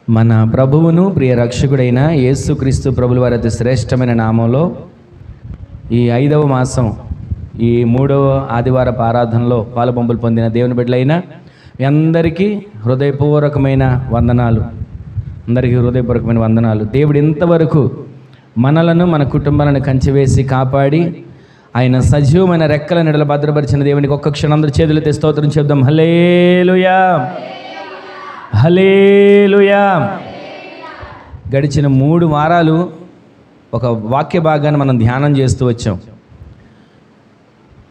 మన ప్రభువును ప్రియ రక్షకుడైన యేసుక్రీస్తు ప్రభుల వారి అతి శ్రేష్టమైన నామంలో ఈ 5వ మాసం ఈ 3వ ఆదివారపు ఆరాధనలో పాలుపంపులు పొందిన దేవుని బిడ్డలైన మీ అందరికీ హృదయపూర్వకమైన వందనాలు. అందరికీ హృదయపూర్వకమైన వందనాలు. దేవుడు ఇంతవరకు మనలను మన కుటుంబాలను కంచివేసి కాపాడి ఆయన సజీవమైన రెక్కల నీడల భద్రపరిచిన దేవునికి ఒక్క క్షణం అందరి చేతులెత్తి స్తోత్రం చెప్దాం. హల్లెలూయా, హల్లెలూయా. గడిచిన 3 వారాలు ఒక వాక్య భాగాన్ని మనం ధ్యానం చేస్తూ వచ్చాం.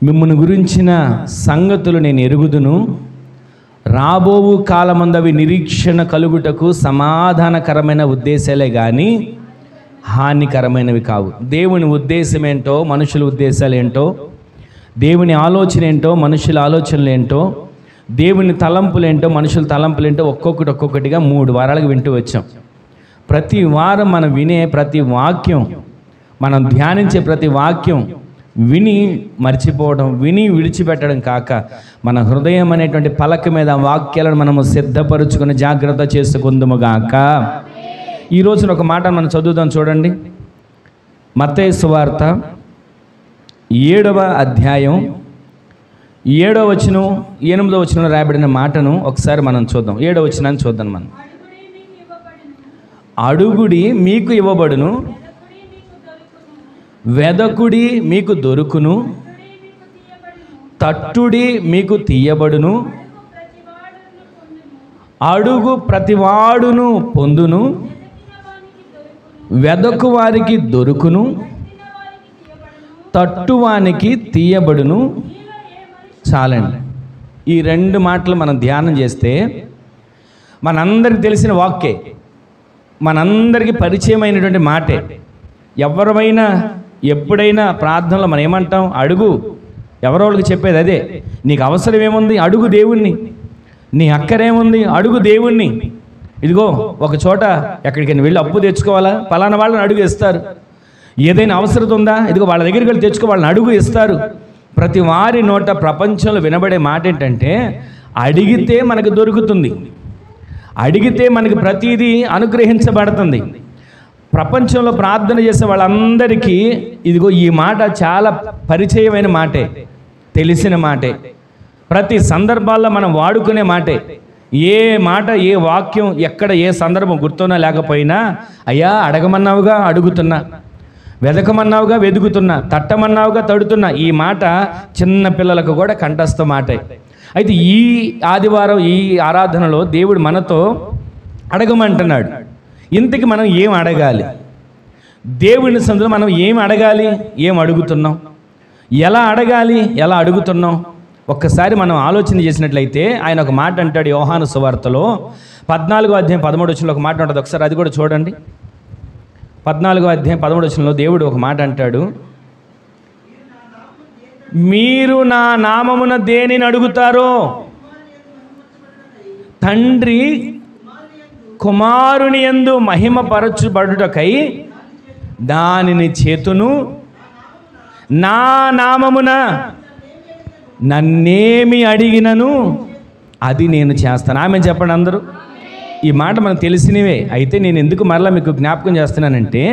మిమ్మును గురించిన సంగతులు నేను ఎరుగుదును, రాబోవు కాలమందవి నిరీక్షణ కలుగుటకు సమాధానకరమైన ఉద్దేశాలే కానీ హానికరమైనవి కావు. దేవుని ఉద్దేశం ఏంటో, మనుషుల ఉద్దేశాలు ఏంటో, దేవుని ఆలోచన ఏంటో, మనుషుల ఆలోచనలు ఏంటో, దేవుని తలంపులేంటో, మనుషుల తలంపులేంటో ఒక్కొక్కటిగా 3 వారాలకు వింటూ వచ్చాం. ప్రతి వారం మనం వినే ప్రతి వాక్యం, మనం ధ్యానించే ప్రతి వాక్యం విని మర్చిపోవడం, విని విడిచిపెట్టడం కాక మన హృదయం అనేటువంటి పలక మీద వాక్యాలను మనము సిద్ధపరుచుకొని జాగ్రత్త చేసుకుందుముగాక. ఈ రోజున ఒక మాట మనం చదువుదాం, చూడండి. మత్తయి సువార్త 7వ అధ్యాయం 7వ వచనం 8వ వచనంలో రాయబడిన మాటను ఒకసారి మనం చూద్దాం. 7వ వచనాన్ని చూద్దాం. మనం అడుగుడి మీకు ఇవ్వబడును, వెదకుడి మీకు దొరుకును, తట్టుడి మీకు తీయబడును, అడుగు ప్రతివాడును పొందును, వెదకు వారికి దొరుకును, తట్టువానికి తీయబడును. చాలండి. ఈ 2 మాటలు మనం ధ్యానం చేస్తే మనందరికి తెలిసిన వాక్యే, మనందరికీ పరిచయమైనటువంటి మాటే. ఎవరైనా ఎప్పుడైనా ప్రార్థనలో మనం ఏమంటాం? అడుగు. ఎవరో వాళ్ళకి చెప్పేది అదే. నీకు అవసరం ఏముంది? అడుగు దేవుణ్ణి. నీ అక్కరేముంది? అడుగు దేవుణ్ణి. ఇదిగో ఒక చోట ఎక్కడికైనా వెళ్ళి అప్పు తెచ్చుకోవాలా? పలానా వాళ్ళని అడుగు ఇస్తారు. ఏదైనా అవసరం ఉందా? ఇదిగో వాళ్ళ దగ్గరికి వెళ్ళి తెచ్చుకో, వాళ్ళని అడుగు ఇస్తారు. ప్రతి వారి నోట ప్రపంచంలో వినబడే మాట ఏంటంటే, అడిగితే మనకు దొరుకుతుంది, అడిగితే మనకి ప్రతిదీ అనుగ్రహించబడుతుంది. ప్రపంచంలో ప్రార్థన చేసే వాళ్ళందరికీ ఇదిగో ఈ మాట చాలా పరిచయమైన మాటే, తెలిసిన మాటే, ప్రతి సందర్భాల్లో మనం వాడుకునే మాటే. ఏ మాట, ఏ వాక్యం, ఎక్కడ ఏ సందర్భం గుర్తున్నా లేకపోయినా, అయ్యా అడగమన్నావుగా అడుగుతున్నా, వెదకమన్నావుగా వెదుగుతున్నా, తట్టమన్నావుగా తడుతున్నా. ఈ మాట చిన్న పిల్లలకు కూడా కంఠస్థ మాటే. అయితే ఈ ఆదివారం ఈ ఆరాధనలో దేవుడు మనతో అడగమంటున్నాడు. ఇంతకి మనం ఏం అడగాలి? దేవుని సందులో మనం ఏం అడగాలి? ఏం అడుగుతున్నాం? ఎలా అడగాలి? ఎలా అడుగుతున్నాం? ఒక్కసారి మనం ఆలోచన చేసినట్లయితే ఆయన ఒక మాట అంటాడు. యోహాను సువార్తలో 14వ అధ్యాయం 13వ వచనంలో ఒక మాట ఉంటుంది. ఒకసారి అది కూడా చూడండి. 14వ అధ్యాయం 13వ వచనంలో దేవుడు ఒక మాట అంటాడు. మీరు నా నామమున దేనిని అడుగుతారో తండ్రి కుమారుని యందు మహిమపరచుబడుటకై దానిని చేతును, నా నామమున నన్నేమి అడిగినను అది నేను చేస్తాను. ఆమె చెప్పండి అందరూ. ఈ మాట మనకు తెలిసినవే. అయితే నేను ఎందుకు మరలా మీకు జ్ఞాపకం చేస్తున్నానంటే,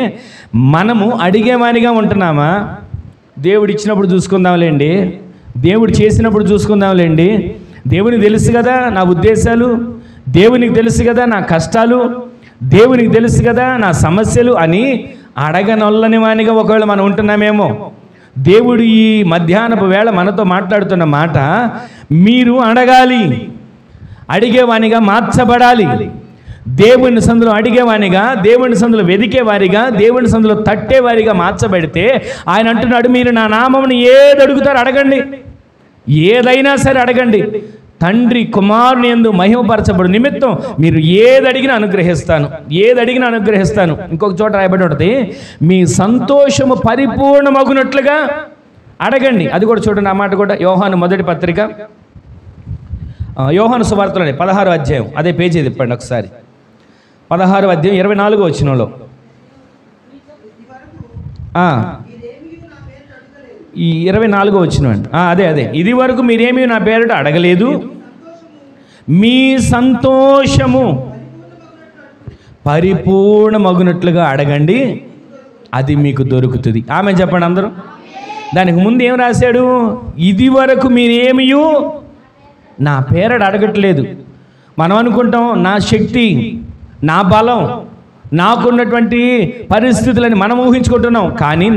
మనము అడిగేవానిగా ఉంటున్నామా? దేవుడు ఇచ్చినప్పుడు చూసుకుందాంలేండి, దేవుడు చేసినప్పుడు చూసుకుందాంలేండి, దేవునికి తెలుసు కదా నా ఉద్దేశాలు, దేవునికి తెలుసు కదా నా కష్టాలు, దేవునికి తెలుసు కదా నా సమస్యలు అని అడగనొల్లని వానిగా ఒకవేళ మనం ఉంటున్నామేమో. దేవుడు ఈ మధ్యాహ్నపు వేళ మనతో మాట్లాడుతున్న మాట, మీరు అడగాలి, అడిగేవానిగా మార్చబడాలి. దేవుని సందులో అడిగేవానిగా, దేవుని సందులో వెదికేవారిగా, దేవుని సందులో తట్టేవారిగా మార్చబడితే ఆయన అంటున్నాడు, మీరు నా నామమును ఏది అడుగుతారో అడగండి, ఏదైనా సరే అడగండి, తండ్రి కుమారుని యందు మహిమపరచబడు నిమిత్తం మీరు ఏది అడిగినా అనుగ్రహిస్తాను, ఏది అడిగినా అనుగ్రహిస్తాను. ఇంకొక చోట రాయబడి ఉంటుంది, మీ సంతోషము పరిపూర్ణమగునట్లుగా అడగండి. అది కూడా చూడండి. ఆ మాట కూడా యోహాను మొదటి పత్రిక, యోహాను సువార్తలోనే 16వ అధ్యాయం, అదే పేజీ తిప్పండి ఒకసారి. 16వ అధ్యాయం 24వ వచనంలో, ఈ 24వ వచనం అండి. అదే ఇది వరకు మీరేమీ నా పేరిట అడగలేదు, మీ సంతోషము పరిపూర్ణమగునట్లుగా అడగండి, అది మీకు దొరుకుతుంది. ఆమె చెప్పండి అందరూ. దానికి ముందు ఏం రాశాడు? ఇది వరకు మీరేమియూ నా పేరట అడగట్లేదు. మనం అనుకుంటాం నా శక్తి, నా బలం, నాకున్నటువంటి పరిస్థితులని మనం ఊహించుకుంటున్నాం. కానీ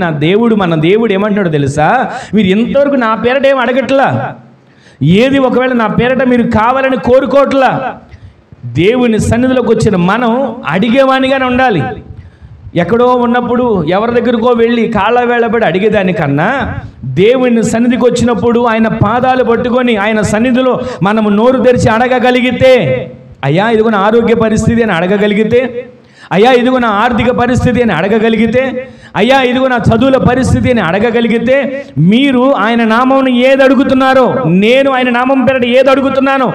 మన దేవుడు ఏమంటున్నాడో తెలుసా? మీరు ఇంతవరకు నా పేరట ఏం అడగట్లా, ఏది ఒకవేళ నా పేరట మీరు కావాలని కోరుకోవట్లా. దేవుని సన్నిధిలోకి వచ్చిన మనం అడిగేవానిగానే ఉండాలి. ఎక్కడో ఉన్నప్పుడు ఎవరి దగ్గరకో వెళ్ళి కాళ్ళ వేళబడి అడిగేదానికన్నా దేవుని సన్నిధికి వచ్చినప్పుడు ఆయన పాదాలు పట్టుకొని ఆయన సన్నిధిలో మనము నోరు తెరిచి అడగగలిగితే, అయ్యా ఇదిగో నా ఆరోగ్య పరిస్థితి అని అడగగలిగితే, అయ్యా ఇదిగో నా ఆర్థిక పరిస్థితి అని అడగగలిగితే, అయ్యా ఇదిగో నా చదువుల పరిస్థితి అని అడగగలిగితే, మీరు ఆయన నామం ఏది అడుగుతున్నారో, నేను ఆయన నామం పేరట ఏది అడుగుతున్నానో,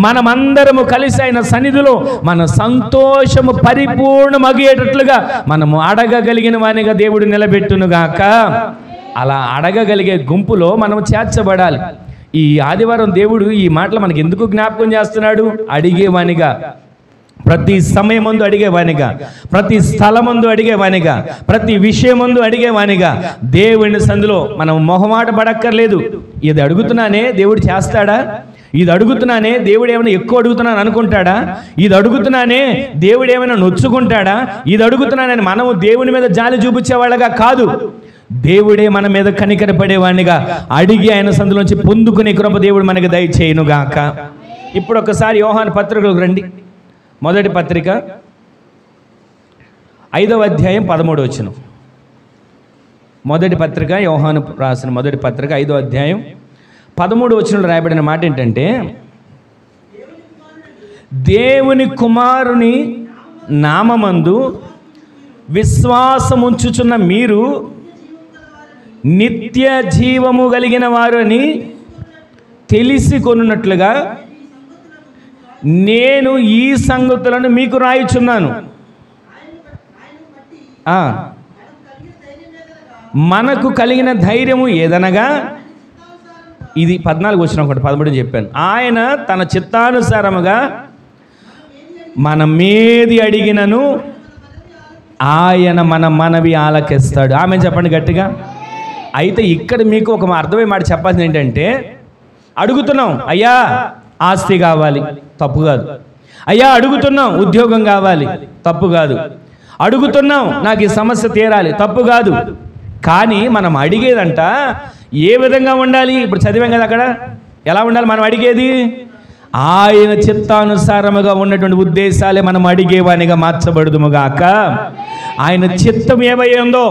మనమందరము కలిసి ఆయన సన్నిధిలో మన సంతోషము పరిపూర్ణమయ్యేటట్లుగా మనము అడగగలిగిన వానిగా దేవుడు నిలబెట్టునుగాక. అలా అడగగలిగే గుంపులో మనం చేర్చబడాలి. ఈ ఆదివారం దేవుడు ఈ మాటలు మనకి ఎందుకు జ్ఞాపకం చేస్తున్నాడు? అడిగేవానిగా, ప్రతి సమయమందు అడిగేవానిగా, ప్రతి స్థలమందు అడిగేవానిగా, ప్రతి విషయమందు అడిగేవానిగా దేవుని సందులో మనం మొహమాట పడక్కర్లేదు. ఇది అడుగుతున్నానే దేవుడు చేస్తాడా? ఇది అడుగుతున్నానే దేవుడు ఏమైనా ఎక్కువ అడుగుతున్నాను అనుకుంటాడా? ఇది అడుగుతున్నానే దేవుడు ఏమైనా నొచ్చుకుంటాడా? ఇది అడుగుతున్నానని మనము దేవుని మీద జాలి చూపించేవాళ్ళగా కాదు, దేవుడే మన మీద కనికరపడేవాడినిగా అడిగి ఆయన సందులోంచి పొందుకునే కృప దేవుడు మనకి దయచేయునుగాక. ఇప్పుడు ఒకసారి యోహాను పత్రికలకు రండి. మొదటి పత్రిక 5వ అధ్యాయం 13వ వచనం. మొదటి పత్రిక, యోహాను రాసిన మొదటి పత్రిక 5వ అధ్యాయం 13వ వచనంలో రాయబడిన మాట ఏంటంటే, దేవుని కుమారుని నామమందు విశ్వాసముంచుచున్న మీరు నిత్య జీవము కలిగిన వారని తెలిసి కొనున్నట్లుగా నేను ఈ సంగతులను మీకు రాయిచున్నాను. మనకు కలిగిన ధైర్యము ఏదనగా, ఇది 14 వచ్చిన ఒకటి 13 చెప్పాను. ఆయన తన చిత్తానుసారముగా మనమేది అడిగినను ఆయన మన మనవి ఆలకిస్తాడు. ఆమె చెప్పండి గట్టిగా. అయితే ఇక్కడ మీకు ఒక అర్థమయ్యే మాట చెప్పాల్సింది ఏంటంటే, అడుగుతున్నాం అయ్యా ఆస్తి కావాలి, తప్పు కాదు. అయ్యా అడుగుతున్నాం ఉద్యోగం కావాలి, తప్పు కాదు. అడుగుతున్నాం నాకు ఈ సమస్య తీరాలి, తప్పు కాదు. కానీ మనం అడిగేదంట ఏ విధంగా ఉండాలి? ఇప్పుడు చదివాం కదా అక్కడ, ఎలా ఉండాలి మనం అడిగేది? ఆయన చిత్తానుసారముగా ఉన్నటువంటి ఉద్దేశాలే మనం అడిగేవానిగా మార్చబడుదుముగాక. ఆయన చిత్తం ఏమై ఉందో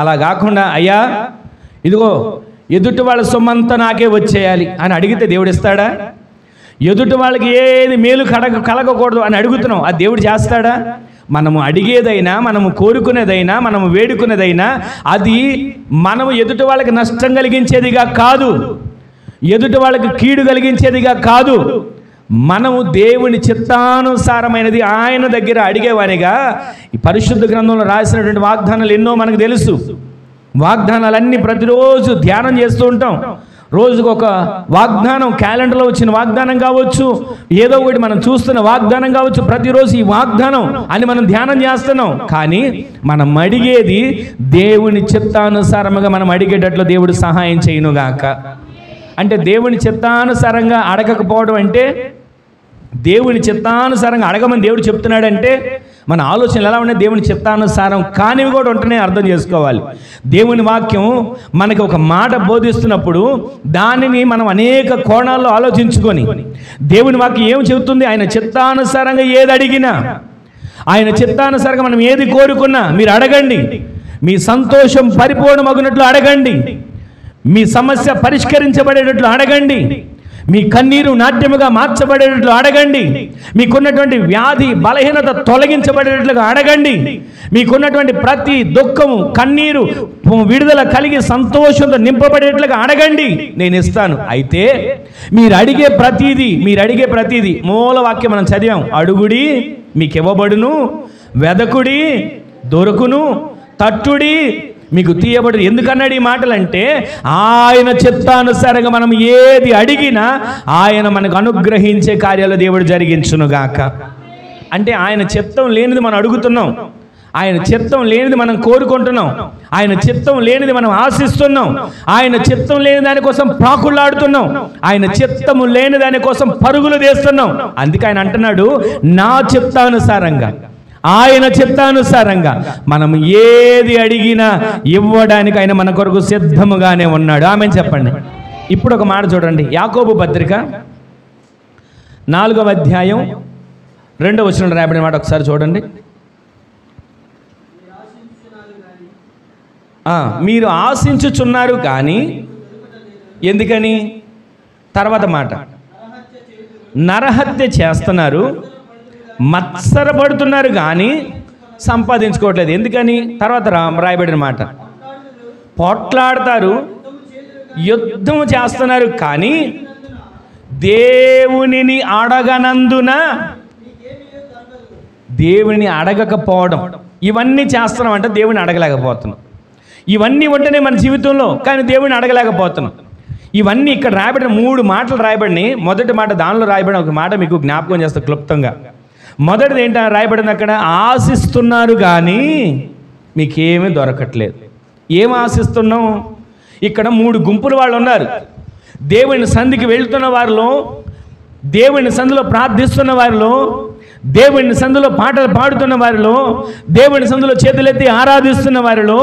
అలా కాకుండా, అయ్యా ఇదిగో ఎదుటి వాళ్ళ సొమ్మంతా నాకే వచ్చేయాలి అని అడిగితే దేవుడు ఇస్తాడా? ఎదుటి వాళ్ళకి ఏది మేలు కలగకూడదు అని అడుగుతున్నాం, అది దేవుడు చేస్తాడా? మనము అడిగేదైనా, మనము కోరుకునేదైనా, మనము వేడుకునేదైనా అది మనము ఎదుటి వాళ్ళకి నష్టం కలిగించేదిగా కాదు, ఎదుటి వాళ్ళకి కీడు కలిగించేదిగా కాదు. మనము దేవుని చిత్తానుసారమైనది ఆయన దగ్గర అడిగేవానిగా. ఈ పరిశుద్ధ గ్రంథంలో రాసినటువంటి వాగ్దానాలు ఎన్నో మనకు తెలుసు. వాగ్దానాలన్నీ ప్రతిరోజు ధ్యానం చేస్తూ ఉంటాం. రోజుకు ఒక వాగ్దానం, క్యాలెండర్లో వచ్చిన వాగ్దానం కావచ్చు, ఏదో ఒకటి మనం చూస్తున్న వాగ్దానం కావచ్చు, ప్రతిరోజు ఈ వాగ్దానం అని మనం ధ్యానం చేస్తున్నాం. కానీ మనం అడిగేది దేవుని చిత్తానుసారముగా మనం అడిగేటట్లు దేవుడు సహాయం చేయునుగాక. అంటే దేవుని చిత్తానుసారంగా అడగకపోవడం అంటే, దేవుని చిత్తానుసారంగా అడగమని దేవుడు చెప్తున్నాడంటే మన ఆలోచనలు ఎలా ఉన్నాయి? దేవుని చిత్తానుసారం కానివి కూడా ఉంటేనే అర్థం చేసుకోవాలి. దేవుని వాక్యం మనకి ఒక మాట బోధిస్తున్నప్పుడు దానిని మనం అనేక కోణాల్లో ఆలోచించుకొని, దేవుని వాక్యం ఏం చెబుతుంది? ఆయన చిత్తానుసారంగా ఏది అడిగినా, ఆయన చిత్తానుసారంగా మనం ఏది కోరుకున్నా మీరు అడగండి, మీ సంతోషం పరిపూర్ణమగునట్లు అడగండి, మీ సమస్య పరిష్కరించబడేటట్లు అడగండి, మీ కన్నీరు నాట్యముగా మార్చబడేటట్లు అడగండి, మీకున్నటువంటి వ్యాధి బలహీనత తొలగించబడేటట్లుగా అడగండి, మీకున్నటువంటి ప్రతి దుఃఖము కన్నీరు విడుదల కలిగి సంతోషంతో నింపబడేట్లుగా అడగండి, నేను ఇస్తాను. అయితే మీరు అడిగే ప్రతిదీ మూలవాక్యం మనం చదివాం, అడుగుడి మీకు ఇవ్వబడును, వెదకుడి దొరుకును, తట్టుడి మీకు తీయబడు. ఎందుకన్నాడు ఈ మాటలంటే, ఆయన చిత్తానుసారంగా మనం ఏది అడిగినా ఆయన మనకు అనుగ్రహించే కార్యాలు దేవుడు జరిగించునుగాక. అంటే ఆయన చిత్తం లేనిది మనం అడుగుతున్నాం, ఆయన చిత్తం లేనిది మనం కోరుకుంటున్నాం, ఆయన చిత్తం లేనిది మనం ఆశిస్తున్నాం, ఆయన చిత్తం లేని దానికోసం ప్రాకుళ్ళాడుతున్నాం, ఆయన చిత్తము లేని దానికోసం పరుగులు తీస్తున్నాం. అందుకే ఆయన అంటున్నాడు, నా చిత్తానుసారంగా, ఆయన చిత్తానుసారంగా మనం ఏది అడిగినా ఇవ్వడానికి ఆయన మన కొరకు సిద్ధముగానే ఉన్నాడు. ఆమెను చెప్పండి. ఇప్పుడు ఒక మాట చూడండి, యాకోబు పత్రిక 4వ అధ్యాయం 2వ వచనంలో రాయబడిన మాట ఒకసారి చూడండి. మీరు ఆశించుచున్నారు కానీ ఎందుకని? తర్వాత మాట, నరహత్య చేస్తున్నారు, మత్సరపడుతున్నారు కానీ సంపాదించుకోవట్లేదు. ఎందుకని? తర్వాత రాయబడిన మాట, పోట్లాడతారు, యుద్ధం చేస్తున్నారు కానీ దేవునిని అడగనందున, దేవుని అడగకపోవడం, ఇవన్నీ చేస్తున్నాం అంటే దేవుని అడగలేకపోతున్నాం. ఇవన్నీ ఉంటేనే మన జీవితంలో, కానీ దేవుని అడగలేకపోతున్నాం. ఇవన్నీ ఇక్కడ రాయబడిన 3 మాటలు రాయబడినాయి. మొదటి మాట, దానిలో రాయబడిన ఒక మాట మీకు జ్ఞాపకం చేస్తా క్లుప్తంగా. మొదటిది ఏంటో రాయబడింది అక్కడ, ఆశిస్తున్నారు కానీ మీకేమీ దొరకట్లేదు. ఏం ఆశిస్తున్నాం? ఇక్కడ 3 గుంపుల వాళ్ళు ఉన్నారు. దేవుని సంధికి వెళ్తున్న వారిలో, దేవుని సంధిలో ప్రార్థిస్తున్న వారిలో, దేవుని సందులో పాటలు పాడుతున్న వారిలో, దేవుని సందులో చేతులెత్తి ఆరాధిస్తున్న వారిలో,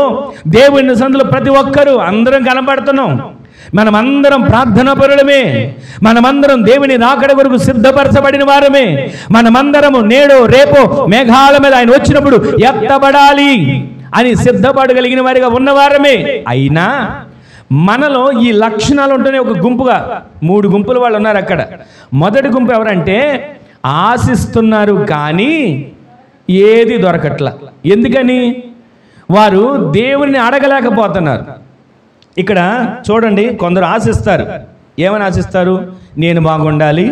దేవుని సందులో ప్రతి ఒక్కరూ అందరం కనబడుతున్నాం. మనమందరం ప్రార్థనా పరులమే, మనమందరం దేవుని రాకడ వరకు సిద్ధపరచబడిన వారమే, మనమందరము నేడో రేపో మేఘాల మీద ఆయన వచ్చినప్పుడు ఎత్తబడాలి అని సిద్ధపడగలిగిన వారిగా ఉన్నవారమే. అయినా మనలో ఈ లక్షణాలు ఉంటేనే ఒక గుంపుగా 3 గుంపుల వాళ్ళు ఉన్నారు అక్కడ. మొదటి గుంపు ఎవరంటే, ఆశిస్తున్నారు కానీ ఏది దొరకట్ల. ఎందుకని? వారు దేవుని అడగలేకపోతున్నారు. ఇక్కడ చూడండి, కొందరు ఆశిస్తారు. ఏమని ఆశిస్తారు? నేను బాగుండాలి,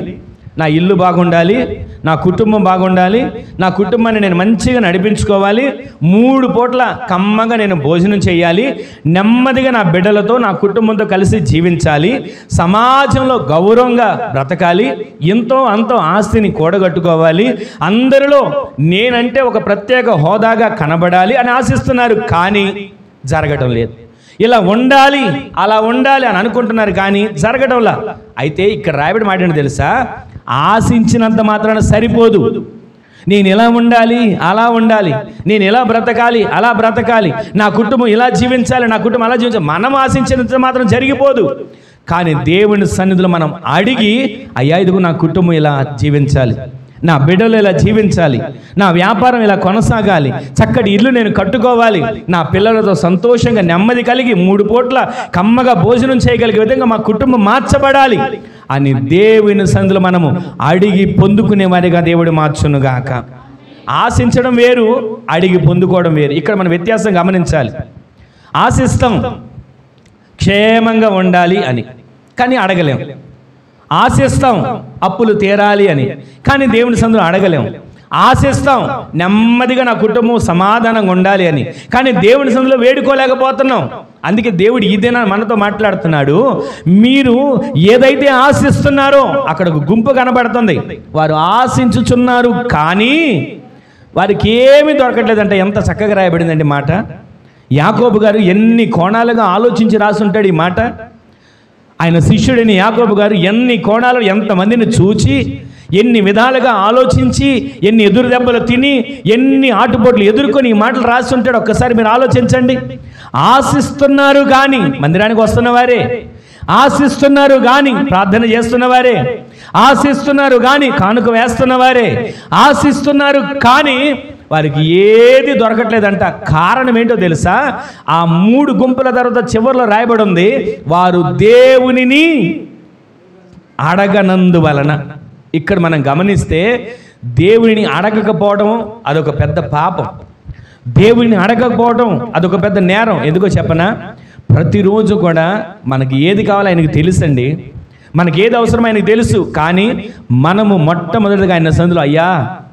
నా ఇల్లు బాగుండాలి, నా కుటుంబం బాగుండాలి, నా కుటుంబాన్ని నేను మంచిగా నడిపించుకోవాలి, 3 పూట్ల కమ్మగా నేను భోజనం చేయాలి, నెమ్మదిగా నా బిడ్డలతో నా కుటుంబంతో కలిసి జీవించాలి, సమాజంలో గౌరవంగా బ్రతకాలి, ఎంతో అంతో ఆస్తిని కూడగట్టుకోవాలి, అందరిలో నేనంటే ఒక ప్రత్యేక హోదాగా కనబడాలి అని ఆశిస్తున్నారు. కానీ జరగటం లేదు. ఇలా ఉండాలి, అలా ఉండాలి అని అనుకుంటున్నారు కానీ జరగటంలా. అయితే ఇక్కడ రాయబడి మాట ఏంటో తెలుసా? ఆశించినంత మాత్రాన సరిపోదు. నేను ఇలా ఉండాలి, అలా ఉండాలి, నేను ఇలా బ్రతకాలి, అలా బ్రతకాలి, నా కుటుంబం ఇలా జీవించాలి, నా కుటుంబం అలా జీవించాలి, మనం ఆశించినంత మాత్రం జరిగిపోదు. కానీ దేవుని సన్నిధిలో మనం అడిగి, అయ్యా ఇదిగో నా కుటుంబం ఇలా జీవించాలి, నా బిడ్డలు ఇలా జీవించాలి, నా వ్యాపారం ఇలా కొనసాగాలి, చక్కటి ఇల్లు నేను కట్టుకోవాలి, నా పిల్లలతో సంతోషంగా నెమ్మది కలిగి 3 పూట్ల కమ్మగా భోజనం చేయగలిగే విధంగా మా కుటుంబం మార్చబడాలి అని దేవుని సన్నిధిలో మనము అడిగి పొందుకునే వారిగా దేవుడు మార్చునుగాక. ఆశించడం వేరు, అడిగి పొందుకోవడం వేరు. ఇక్కడ మనం వ్యత్యాసం గమనించాలి. ఆశిస్తాం క్షేమంగా ఉండాలి అని, కానీ అడగలేం. ఆశిస్తాం అప్పులు తీరాలి అని, కానీ దేవుని సన్నిధిలో అడగలేం. ఆశిస్తాం నెమ్మదిగా నా కుటుంబం సమాధానంగా ఉండాలి అని, కానీ దేవుని సన్నిధిలో వేడుకోలేకపోతున్నాం. అందుకే దేవుడు ఈ దినాన మనతో మాట్లాడుతున్నాడు. మీరు ఏదైతే ఆశిస్తున్నారో అక్కడ ఒక గుంపు కనబడుతుంది. వారు ఆశించుచున్నారు కానీ వారికి ఏమీ దొరకట్లేదంటే ఎంత చక్కగా రాయబడిందండి మాట. యాకోబు గారు ఎన్ని కోణాలుగా ఆలోచించి రాసుంటాడు ఈ మాట. ఆయన శిష్యుడిని యాకోబు గారు ఎన్ని కోణాలు, ఎంతమందిని చూచి, ఎన్ని విధాలుగా ఆలోచించి, ఎన్ని ఎదురు దెబ్బలు తిని, ఎన్ని ఆటుపోట్లు ఎదుర్కొని ఈ మాటలు రాసి ఉంటాడు. ఒక్కసారి మీరు ఆలోచించండి. ఆశిస్తున్నారు కానీ మందిరానికి వస్తున్నవారే, ఆశిస్తున్నారు కానీ ప్రార్థన చేస్తున్నవారే, ఆశిస్తున్నారు కానీ కానుక వేస్తున్నవారే, ఆశిస్తున్నారు కానీ వారికి ఏది దొరకట్లేదంట. కారణం ఏంటో తెలుసా? ఆ 3 గుంపుల తర్వాత చివరిలో రాయబడి ఉంది, వారు దేవునిని అడగనందువలన. ఇక్కడ మనం గమనిస్తే దేవునిని అడగకపోవడం అదొక పెద్ద పాపం. దేవుని అడగకపోవడం అదొక పెద్ద నేరం. ఎందుకో చెప్పనా? ప్రతిరోజు కూడా మనకి ఏది కావాలో ఆయనకి తెలుసండి, మనకి ఏది అవసరం ఆయనకి తెలుసు. కానీ మనము మొట్టమొదటిగా ఆయన సన్నిధిలో, అయ్యా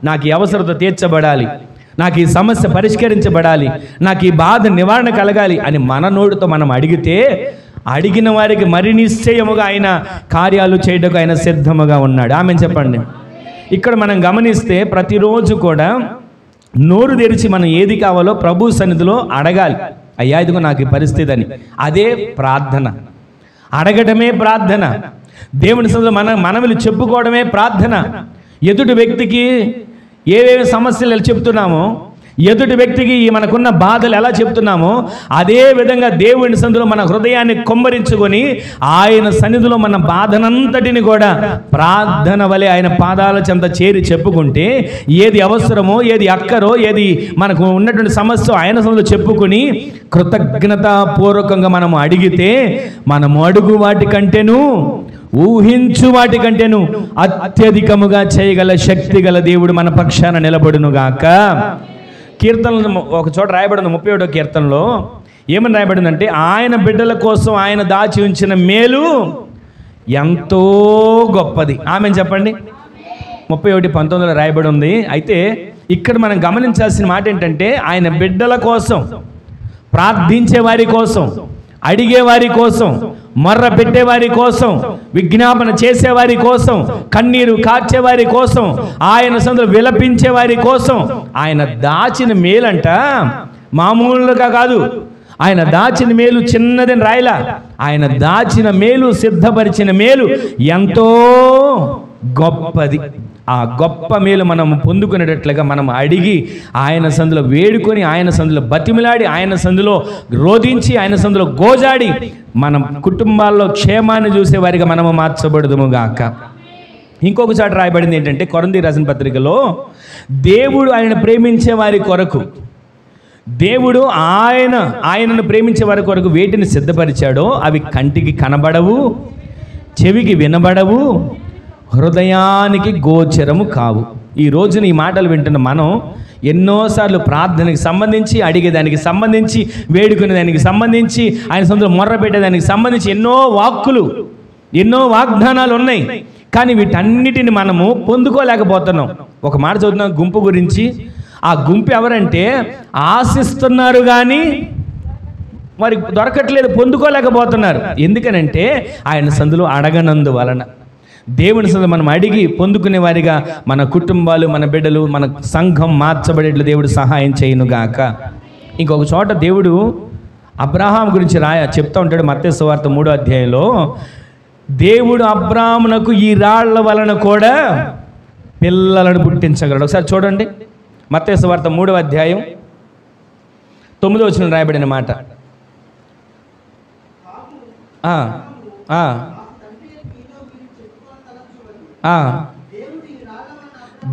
నాకు ఈ అవసరత తీర్చబడాలి, నాకు ఈ సమస్య పరిష్కరించబడాలి, నాకు ఈ బాధ నివారణ కలగాలి అని మన నోటితో మనం అడిగితే, అడిగిన వారికి మరి నిశ్చయముగా ఆయన కార్యాలు చేయడానికి ఆయన సిద్ధముగా ఉన్నాడు. ఆమె చెప్పండి. ఇక్కడ మనం గమనిస్తే ప్రతిరోజు కూడా నోరు తెరిచి మనం ఏది కావాలో ప్రభు సన్నిధిలో అడగాలి. అయ్యా ఇదిగో నాకు ఈ పరిస్థితి అని. అదే ప్రార్థన. అడగటమే ప్రార్థన. దేవుని సన్నిధిలో మనవిలు చెప్పుకోవడమే ప్రార్థన. ఎదుటి వ్యక్తికి ఏవేవి సమస్యలు చెప్తున్నామో, ఎదుటి వ్యక్తికి మనకున్న బాధలు ఎలా చెప్తున్నామో, అదే విధంగా దేవుని సన్నిధిలో మన హృదయాన్ని కొమ్మరించుకొని ఆయన సన్నిధిలో మన బాధనంతటిని కూడా ప్రార్థన వలె ఆయన పాదాల చెంత చేరి చెప్పుకుంటే, ఏది అవసరమో, ఏది అక్కరో, ఏది మనకు ఉన్నటువంటి సమస్య ఆయన సన్నిధిలో చెప్పుకొని కృతజ్ఞతాపూర్వకంగా మనము అడిగితే, మనము అడుగు వాటికంటేను ఊహించు వాటికంటేను అత్యధికముగా చేయగల శక్తి గల దేవుడు మన పక్షాన నిలబడునుగాక. కీర్తనలు ఒక చోట రాయబడింది, 31వ కీర్తనలో ఏమని రాయబడిందంటే, ఆయన బిడ్డల కోసం ఆయన దాచి ఉంచిన మేలు ఎంతో గొప్పది. ఆమెను చెప్పండి. 31:19 రాయబడి ఉంది. అయితే ఇక్కడ మనం గమనించాల్సిన మాట ఏంటంటే, ఆయన బిడ్డల కోసం, ప్రార్థించే వారి కోసం, అడిగేవారి కోసం, మొర్ర పెట్టేవారి కోసం, విజ్ఞాపన చేసేవారి కోసం, కన్నీరు కార్చేవారి కోసం, ఆయన సన్నిధిలో విలపించేవారి కోసం ఆయన దాచిన మేలంట మామూలుగా కాదు. ఆయన దాచిన మేలు చిన్నదని రాయలా. ఆయన దాచిన మేలు, సిద్ధపరిచిన మేలు ఎంతో గొప్పది. ఆ గొప్ప మేలు మనం పొందుకునేటట్లుగా మనం అడిగి, ఆయన సన్నిధిలో వేడుకొని, ఆయన సన్నిధిలో బతిమిలాడి, ఆయన సన్నిధిలో రోధించి, ఆయన సన్నిధిలో గోజాడి మన కుటుంబాల్లో క్షేమాన్ని చూసేవారిగా మనము మార్చబడదుము గాక. ఇంకొక చోట రాయబడింది ఏంటంటే, కొరింథీ రాసిన పత్రికలో, దేవుడు ఆయన ప్రేమించే వారి కొరకు, దేవుడు ఆయనను ప్రేమించే వారి కొరకు వేటిని సిద్ధపరిచాడో అవి కంటికి కనబడవు, చెవికి వినబడవు, హృదయానికి గోచరము కావు. ఈ రోజున ఈ మాటలు వింటున్న మనం ఎన్నోసార్లు ప్రార్థనకి సంబంధించి, అడిగేదానికి సంబంధించి, వేడుకునే దానికి సంబంధించి, ఆయన సొంతలో మొర్ర పెట్టేదానికి సంబంధించి ఎన్నో వాక్కులు, ఎన్నో వాగ్దానాలు ఉన్నాయి. కానీ వీటన్నిటిని మనము పొందుకోలేకపోతున్నాం. ఒక మాట చదువుతున్నాం గుంపు గురించి. ఆ గుంపు ఎవరంటే, ఆశిస్తున్నారు కానీ వారికి దొరకట్లేదు, పొందుకోలేకపోతున్నారు. ఎందుకనంటే ఆయన సందులో అడగనందు వలన. దేవుని సన్నిధిలో మనం అడిగి పొందుకునే వారిగా మన కుటుంబాలు, మన బిడ్డలు, మన సంఘం మార్చబడేట్లు దేవుడు సహాయం చేయునుగాక. ఇంకొక చోట దేవుడు అబ్రహాం గురించి చెప్తా ఉంటాడు. మత్తయి సువార్త 3వ అధ్యాయంలో, దేవుడు అబ్రాహామునకు ఈ రాళ్ల వలన కూడా పిల్లలను పుట్టించగలడు. ఒకసారి చూడండి, మత్తయి సువార్త 3వ అధ్యాయం 9వ వచనం రాయబడిన మాట.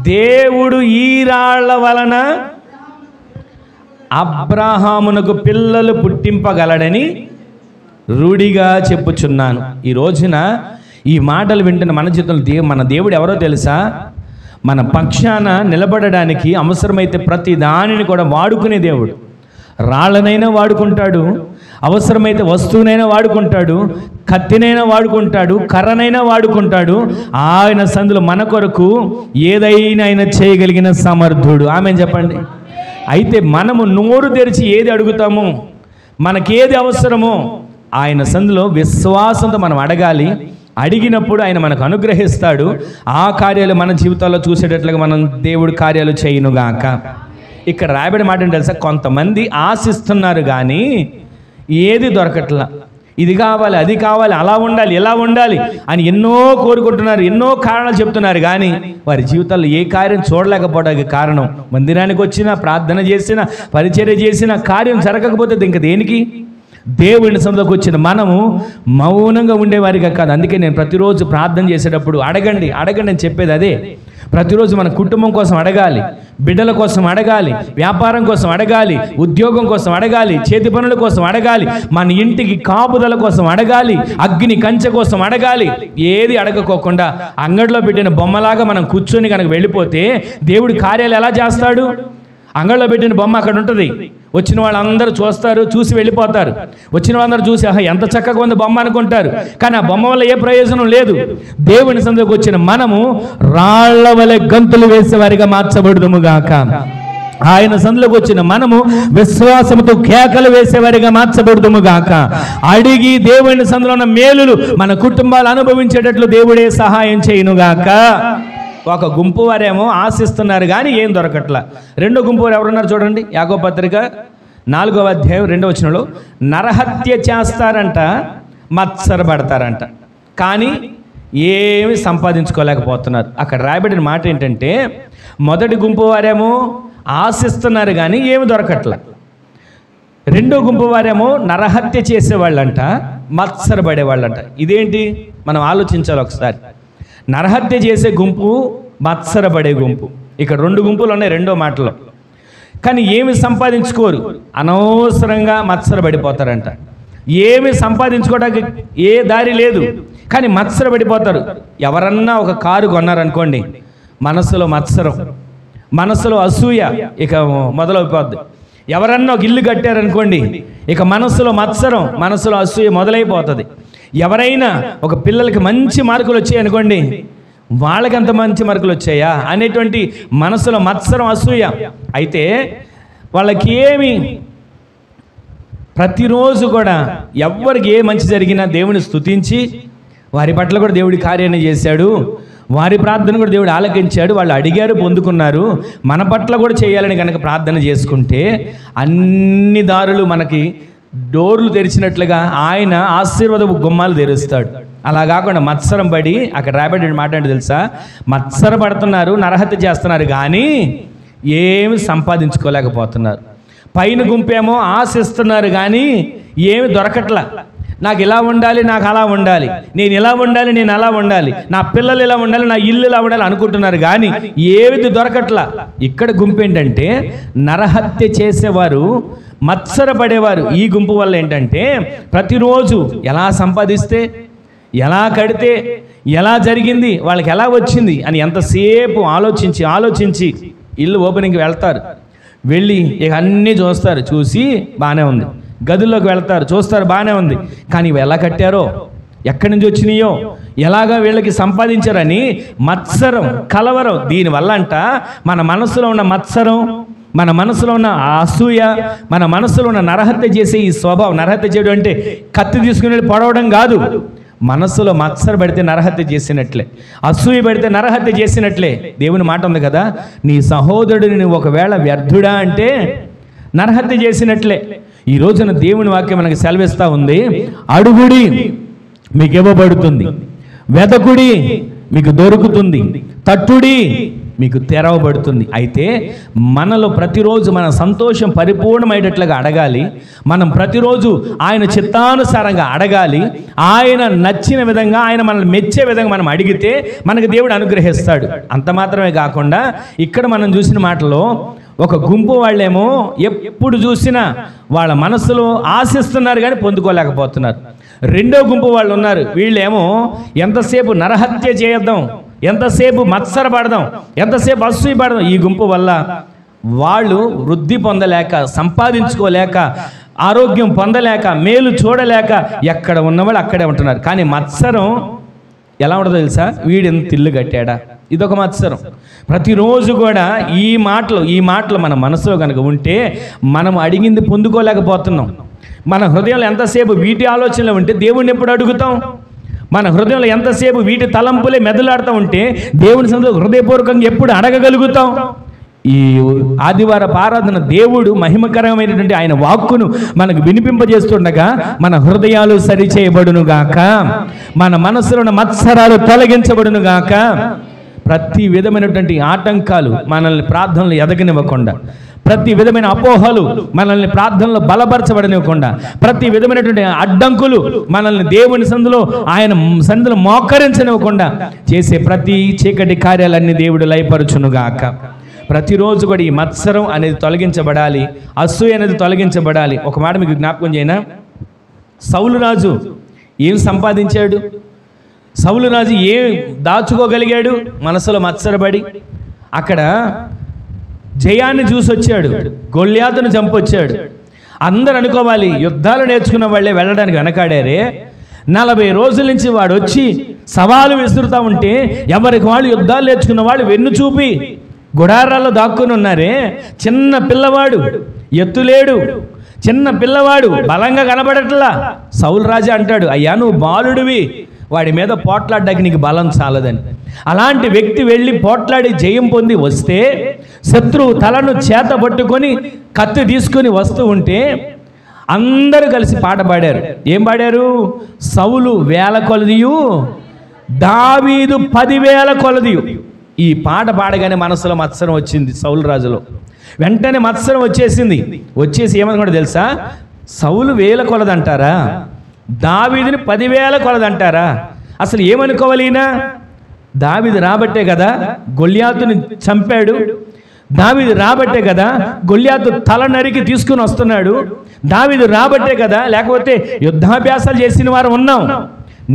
దేవుడు ఈ రాళ్ల వలన అబ్రహామునకు పిల్లలు పుట్టింపగలడని రూఢిగా చెప్పుచున్నాను. ఈ రోజున ఈ మాటలు వింటున్న మన జీవితంలో మన దేవుడు ఎవరో తెలుసా? మన పక్షాన నిలబడడానికి అవసరమైతే ప్రతి దానిని కూడా వాడుకునే దేవుడు. రాళ్ళనైనా వాడుకుంటాడు, అవసరమైతే వస్తువునైనా వాడుకుంటాడు, కత్తినైనా వాడుకుంటాడు, కర్రనైనా వాడుకుంటాడు. ఆయన సందులో మన కొరకు ఏదైనా ఆయన చేయగలిగిన సమర్థుడు. ఆమెను చెప్పండి. అయితే మనము నోరు తెరిచి ఏది అడుగుతామో, మనకేది అవసరమో ఆయన సందులో విశ్వాసంతో మనం అడగాలి. అడిగినప్పుడు ఆయన మనకు అనుగ్రహిస్తాడు. ఆ కార్యాలు మన జీవితాల్లో చూసేటట్లుగా మనం దేవుడు కార్యాలు చేయునుగాక. ఇక్కడ రాయబడి మాట ఏంటి తెలుసా? కొంతమంది ఆశిస్తున్నారు కానీ ఏది దొరకట్లా. ఇది కావాలి, అది కావాలి, అలా ఉండాలి, ఇలా ఉండాలి అని ఎన్నో కోరుకుంటున్నారు, ఎన్నో కారణాలు చెప్తున్నారు. కానీ వారి జీవితాల్లో ఏ కార్యం చూడలేకపోవడానికి కారణం, మందిరానికి వచ్చినా, ప్రార్థన చేసినా, పరిచర్య చేసినా కార్యం జరగకపోతే ఇంక దేనికి? దేవుని సన్నిధిలోకి వచ్చిన మనము మౌనంగా ఉండేవారిగా కాదు. అందుకే నేను ప్రతిరోజు ప్రార్థన చేసేటప్పుడు అడగండి అడగండి అని చెప్పేది అదే. ప్రతిరోజు మన కుటుంబం కోసం అడగాలి, బిడ్డల కోసం అడగాలి, వ్యాపారం కోసం అడగాలి, ఉద్యోగం కోసం అడగాలి, చేతి పనుల కోసం అడగాలి, మన ఇంటికి కాపుదల కోసం అడగాలి, అగ్ని కంచె కోసం అడగాలి. ఏది అడగకోకుండా అంగడిలో పెట్టిన బొమ్మలాగా మనం కూర్చొని కనుక వెళ్ళిపోతే దేవుడి కార్యాలు ఎలా చేస్తాడు? అంగడిలో పెట్టిన బొమ్మ అక్కడ ఉంటుంది, వచ్చిన వాళ్ళందరూ చూస్తారు, చూసి వెళ్ళిపోతారు. వచ్చిన వాళ్ళందరూ చూసి ఎంత చక్కగా ఉంది బొమ్మ అనుకుంటారు. కానీ ఆ బొమ్మ వల్ల ఏ ప్రయోజనం లేదు. దేవుని సన్నిధికి వచ్చిన మనము రాళ్ల వలె గంతులు వేసేవారిగా మార్చబడుదుముగాక. ఆయన సన్నిధిలోకి వచ్చిన మనము విశ్వాసముతో కేకలు వేసేవారిగా మార్చబడుదుముగాక. అడిగి దేవుని సన్నిధిలో ఉన్న మేలులు మన కుటుంబాలు అనుభవించేటట్లు దేవుడే సహాయం చేయునుగాక. ఒక గుంపు వారేమో ఆశిస్తున్నారు కానీ ఏం దొరకట్లా. రెండో గుంపు వారు ఎవరున్నారు చూడండి, యాకోబు పత్రిక 4వ అధ్యాయం 2వ వచనంలో, నరహత్య చేస్తారంట, మత్సరపడతారంట, కానీ ఏమి సంపాదించుకోలేకపోతున్నారు. అక్కడ రాయబడిన మాట ఏంటంటే, మొదటి గుంపు వారేమో ఆశిస్తున్నారు కానీ ఏమి దొరకట్లా. రెండో గుంపు వారేమో నరహత్య చేసేవాళ్ళంట, మత్సరపడేవాళ్ళంట. ఇదేంటి మనం ఆలోచించాలి ఒకసారి. నరహత్య చేసే గుంపు, మత్సరపడే గుంపు. ఇక్కడ రెండు గుంపులు ఉన్నాయి రెండో మాటలో. కానీ ఏమి సంపాదించుకోరు, అనవసరంగా మత్సరపడిపోతారంట. ఏమి సంపాదించుకోవడానికి ఏ దారి లేదు కానీ మత్సరపడిపోతారు. ఎవరన్నా ఒక కారు కొన్నారనుకోండి, మనసులో మత్సరం, మనసులో అసూయ ఇక మొదలైపోద్ది. ఎవరన్నా ఒక ఇల్లు కట్టారనుకోండి, ఇక మనసులో మత్సరం, మనసులో అసూయ మొదలైపోతుంది. ఎవరైనా ఒక పిల్లలకి మంచి మార్కులు వచ్చాయనుకోండి, వాళ్ళకి అంత మంచి మార్కులు వచ్చాయా అనేటువంటి మనసులో మత్సరం, అసూయ. అయితే వాళ్ళకి ఏమి ప్రతిరోజు కూడా ఎవరికి ఏ మంచి జరిగినా దేవుని స్తుతించి, వారి పట్ల కూడా దేవుడి కార్యాన్ని చేశాడు, వారి ప్రార్థన కూడా దేవుడు ఆలకించాడు, వాళ్ళు అడిగారు పొందుకున్నారు, మన పట్ల కూడా చేయాలని కనుక ప్రార్థన చేసుకుంటే అన్ని దారులు మనకి డోర్లు తెరిచినట్లుగా ఆయన ఆశీర్వాద గుమ్మాలు తెరుస్తాడు. అలా కాకుండా మత్సరం పడి, అక్కడ రాబడి మాట అంటే తెలుసా, మత్సర పడుతున్నారు, నరహత్య చేస్తున్నారు కానీ ఏమి సంపాదించుకోలేకపోతున్నారు. పైన గుంపేమో ఆశిస్తున్నారు కానీ ఏమి దొరకట్లా. నాకు ఇలా ఉండాలి, నాకు అలా ఉండాలి, నేను ఇలా ఉండాలి, నేను అలా ఉండాలి, నా పిల్లలు ఇలా ఉండాలి, నా ఇల్లు ఇలా ఉండాలి అనుకుంటున్నారు కానీ ఏది దొరకట్లా. ఇక్కడ గుంపు ఏంటంటే నరహత్య చేసేవారు, మత్సరపడేవారు. ఈ గుంపు వల్ల ఏంటంటే ప్రతిరోజు ఎలా సంపాదిస్తే, ఎలా కడితే, ఎలా జరిగింది, వాళ్ళకి ఎలా వచ్చింది అని ఎంతసేపు ఆలోచించి ఆలోచించి ఇల్లు ఓపెనింగ్కి వెళ్తారు. వెళ్ళి ఇక అన్నీ చూస్తారు, చూసి బాగానే ఉంది. గదుల్లోకి వెళ్తారు, చూస్తారు బాగానే ఉంది, కానీ ఇవి ఎలా కట్టారో, ఎక్కడి నుంచి వచ్చినాయో, ఎలాగా వీళ్ళకి సంపాదించారని మత్సరం, కలవరం. దీనివల్ల అంట మన మనసులో ఉన్న మత్సరం, మన మనసులో ఉన్న అసూయ, మన మనసులో ఉన్న నరహత్య చేసే ఈ స్వభావం. నరహత్య చేయడం అంటే కత్తి తీసుకుని పొడవడం కాదు. మనసులో మత్సర పెడితే నరహత్య చేసినట్లే, అసూయ పెడితే నరహత్య చేసినట్లే. దేవుని మాట ఉంది కదా, నీ సహోదరుడిని నువ్వు ఒకవేళ వ్యర్థుడా అంటే నరహత్య చేసినట్లే. ఈ రోజున దేవుని వాక్యం మనకి సెలవిస్తూ ఉంది, అడుగుడి మీకు ఇవ్వబడుతుంది, వెదకుడి మీకు దొరుకుతుంది, తట్టుడి మీకు తెరవబడుతుంది. అయితే మనలో ప్రతిరోజు మన సంతోషం పరిపూర్ణమయ్యేటట్లుగా అడగాలి. మనం ప్రతిరోజు ఆయన చిత్తానుసారంగా అడగాలి. ఆయన నచ్చిన విధంగా, ఆయన మనల్ని మెచ్చే విధంగా మనం అడిగితే మనకు దేవుడు అనుగ్రహిస్తాడు. అంత మాత్రమే కాకుండా ఇక్కడ మనం చూసిన మాటలో ఒక గుంపు వాళ్ళేమో ఎప్పుడు చూసినా వాళ్ళ మనసులో ఆశిస్తున్నారు కానీ పొందుకోలేకపోతున్నారు. రెండో గుంపు వాళ్ళు ఉన్నారు, వీళ్ళేమో ఎంతసేపు నరహత్య చేద్దాం, ఎంతసేపు మత్సరపడదాం, ఎంతసేపు అసూయ పడదాం. ఈ గుంపు వల్ల వాళ్ళు వృద్ధి పొందలేక, సంపాదించుకోలేక, ఆరోగ్యం పొందలేక, మేలు చూడలేక ఎక్కడ ఉన్నవాళ్ళు అక్కడే ఉంటున్నారు. కానీ మత్సరం ఎలా ఉండదో తెలుసా, వీడెంత ఇల్లు కట్టాడా, ఇదొక మత్సరం. ప్రతిరోజు కూడా ఈ మాటలు మన మనసులో కనుక ఉంటే మనం అడిగింది పొందుకోలేకపోతున్నాం. మన హృదయంలో ఎంతసేపు వీటి ఆలోచనలు ఉంటే దేవుణ్ణి ఎప్పుడు అడుగుతాం? మన హృదయంలో ఎంతసేపు వీటి తలంపులే మెదలాడుతూ ఉంటే దేవుని సన్నిధిలో హృదయపూర్వకంగా ఎప్పుడు అడగగలుగుతాం? ఈ ఆదివారపు ఆరాధన దేవుడు మహిమకరమైనటువంటి ఆయన వాక్కును మనకు వినిపింపజేస్తుండగా మన హృదయాలు సరిచేయబడును గాక, మన మనసులో ఉన్న మత్సరాలు తొలగించబడును గాక. ప్రతి విధమైనటువంటి ఆటంకాలు మనల్ని ప్రార్థనలు ఎదగనివ్వకుండా, ప్రతి విధమైన అపోహలు మనల్ని ప్రార్థనలో బలపరచబడనివ్వకుండా, ప్రతి విధమైనటువంటి అడ్డంకులు మనల్ని దేవుని సందులో, ఆయన సందులో మోకరించనివ్వకుండా చేసే ప్రతి చీకటి కార్యాలన్నీ దేవుడు లయపరచునుగాక. ప్రతిరోజు కూడా ఈ మత్సరం అనేది తొలగించబడాలి, అసూయ అనేది తొలగించబడాలి. ఒక మాట మీకు జ్ఞాపకం చేయనా, సౌలు రాజు ఏం సంపాదించాడు? సౌలు రాజు ఏం దాచుకోగలిగాడు? మనసులో మత్సరపడి అక్కడ జయాన్ని చూసి వచ్చాడు, గొల్యాతును చంపొచ్చాడు. అందరూ అనుకోవాలి యుద్ధాలు నేర్చుకున్న వాళ్ళే వెళ్ళడానికి వెనకాడారే. 40 రోజుల నుంచి వాడు వచ్చి సవాలు విసురుతూ ఉంటే ఎవరికి వాళ్ళు యుద్ధాలు నేర్చుకున్న వాళ్ళు వెన్ను చూపి గుడారాల్లో దాక్కుని ఉన్నారే. చిన్న పిల్లవాడు, ఎత్తులేడు, చిన్న పిల్లవాడు, బలంగా కనబడట్లా. సౌలు రాజా అంటాడు, అయ్యా నువ్వు బాలుడివి, వాడి మీద పోట్లాడడానికి నీకు బలం చాలదని. అలాంటి వ్యక్తి వెళ్ళి పోట్లాడి జయం పొంది వస్తే, శత్రువు తలను చేత పట్టుకొని కత్తి తీసుకొని వస్తూ ఉంటే అందరూ కలిసి పాట పాడారు. ఏం పాడారు? సౌలు 1000 కొలదియు, దావీదు 10,000 కొలదియు. ఈ పాట పాడగానే మనసులో మత్సరం వచ్చింది సౌలు రాజులో. వెంటనే మత్సరం వచ్చేసి ఏమనుకుంటా తెలుసా? సౌలు 1000 కొలదంటారా, దావీదుని 10,000 కొలదంటారా? అసలు ఏమనుకోవాలి ఈయన? దావీదు రాబట్టే కదా గొల్యాతుని చంపాడు, దావీదు రాబట్టే కదా గొల్యాతు తల నరికి తీసుకుని వస్తున్నాడు, దావీదు రాబట్టే కదా, లేకపోతే యుద్ధాభ్యాసాలు చేసిన వారు ఉన్నాం,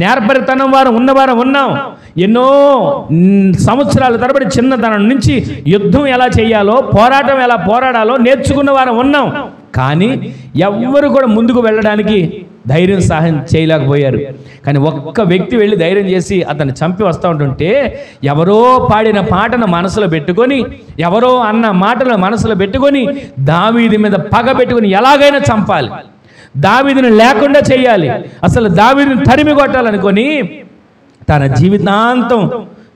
నేర్పరితనం వారు ఉన్నవారు ఉన్నాం, ఎన్నో సంవత్సరాల తరబడి చిన్నతనం నుంచి యుద్ధం ఎలా చేయాలో, పోరాటం ఎలా పోరాడాలో నేర్చుకున్న వారు ఉన్నాం. కానీ ఎవ్వరు కూడా ముందుకు వెళ్ళడానికి ధైర్యం సహాయం చేయలేకపోయారు. కానీ ఒక్క వ్యక్తి వెళ్ళి ధైర్యం చేసి అతన్ని చంపి వస్తూ ఉంటుంటే, ఎవరో పాడిన పాటను మనసులో పెట్టుకొని, ఎవరో అన్న మాటను మనసులో పెట్టుకొని దావీదు మీద పగ పెట్టుకొని ఎలాగైనా చంపాలి, దావీదుని లేకుండా చేయాలి, అసలు దావీదుని తరిమి కొట్టాలనుకొని తన జీవితాంతం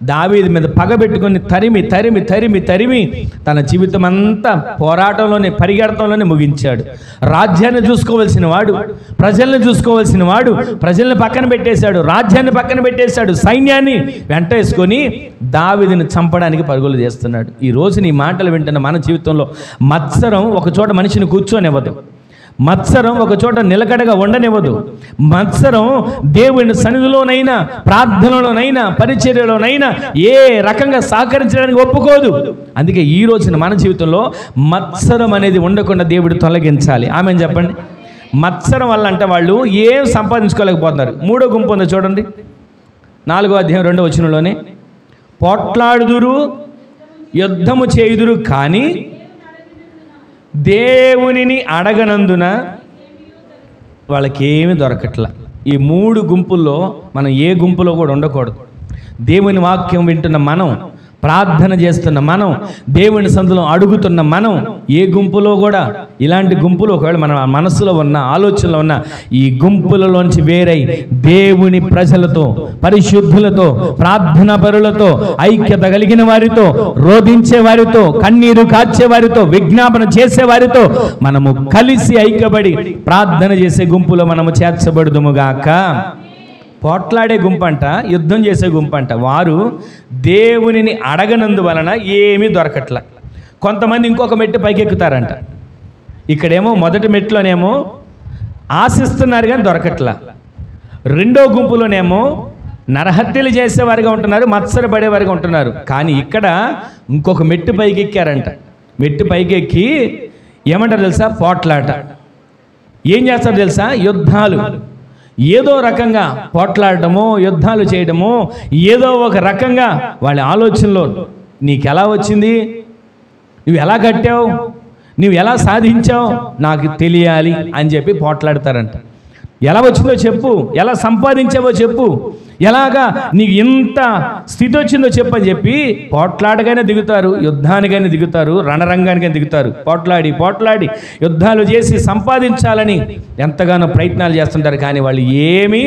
దావీదు మీద పగ పెట్టుకొని తరిమి తరిమి తరిమి తరిమి తన జీవితం అంతా పోరాటంలోనే పరిగెడతంలోనే ముగించాడు. రాజ్యాన్ని చూసుకోవలసిన వాడు, ప్రజల్ని చూసుకోవలసిన వాడు ప్రజల్ని పక్కన పెట్టేశాడు, రాజ్యాన్ని పక్కన పెట్టేశాడు, సైన్యాన్ని వెంటేసుకొని దావీదుని చంపడానికి పరుగులు చేస్తున్నాడు. ఈ రోజు నీ మాటలు వింటున్న మన జీవితంలో మత్సరం ఒక చోట మనిషిని కూర్చోనివ్వదు, మత్సరం ఒక చోట నిలకడగా ఉండనివ్వదు, మత్సరం దేవుని సన్నిధిలోనైనా, ప్రార్థనలోనైనా, పరిచర్యలోనైనా ఏ రకంగా సహకరించడానికి ఒప్పుకోదు. అందుకే ఈ రోజున మన జీవితంలో మత్సరం అనేది ఉండకుండా దేవుడు తొలగించాలి. ఆమెను చెప్పండి. మత్సరం వల్ల అంటే వాళ్ళు ఏం సంపాదించుకోలేకపోతున్నారు. 3వ గుంపు ఉందో చూడండి, 4వ అధ్యాయం 2వ వచనంలోనే, పోట్లాడుదురు యుద్ధము చేయుదురు కానీ దేవునిని అడగనందున వాళ్ళకేమీ దొరకట్లా. ఈ 3 గుంపుల్లో మనం ఏ గుంపులో కూడా ఉండకూడదు. దేవుని వాక్యం వింటున్న మనం, ప్రార్థన చేస్తున్న మనం, దేవుని సందులో అడుగుతున్న మనం ఏ గుంపులో కూడా, ఇలాంటి గుంపులు ఒకవేళ మన మనసులో ఉన్న, ఆలోచనలో ఉన్న ఈ గుంపులలోంచి వేరై దేవుని ప్రజలతో, పరిశుద్ధులతో, ప్రార్థనా పరులతో, ఐక్యత కలిగిన వారితో, రోధించే వారితో, కన్నీరు కార్చే వారితో, విజ్ఞాపన చేసే వారితో మనము కలిసి ఐక్యపడి ప్రార్థన చేసే గుంపులో మనము చేర్చబడుదుముగాక. పోట్లాడే గుంపంట, యుద్ధం చేసే గుంపంట, వారు దేవునిని అడగనందువలన ఏమీ దొరకట్ల. కొంతమంది ఇంకొక మెట్టు పైకెక్కుతారంట. ఇక్కడేమో మొదటి మెట్లోనేమో ఆశిస్తున్నారు కానీ దొరకట్ల, రెండో గుంపులోనేమో నరహత్యలు చేసేవారిగా ఉంటున్నారు, మత్సరపడేవారిగా ఉంటున్నారు. కానీ ఇక్కడ ఇంకొక మెట్టు పైకి ఎక్కారంట. మెట్టు పైకెక్కి ఏమంటారు తెలుసా? పోట్లాట. ఏం చేస్తారు తెలుసా? యుద్ధాలు. ఏదో రకంగా పోట్లాడటమో, యుద్ధాలు చేయడమో, ఏదో ఒక రకంగా వాళ్ళ ఆలోచనలో నీకు ఎలా వచ్చింది, నువ్వు ఎలా కట్టావు, నువ్వు ఎలా సాధించావు, నాకు తెలియాలి అని చెప్పి పోట్లాడతారంట. ఎలా వచ్చిందో చెప్పు, ఎలా సంపాదించావో చెప్పు, ఎలాగా నీకు ఇంత స్థితి వచ్చిందో చెప్పని చెప్పి పోట్లాడగానే దిగుతారు, యుద్ధానికైనా దిగుతారు, రణరంగానికైనా దిగుతారు. పోట్లాడి పోట్లాడి యుద్ధాలు చేసి సంపాదించాలని ఎంతగానో ప్రయత్నాలు చేస్తుంటారు. కానీ వాళ్ళు ఏమీ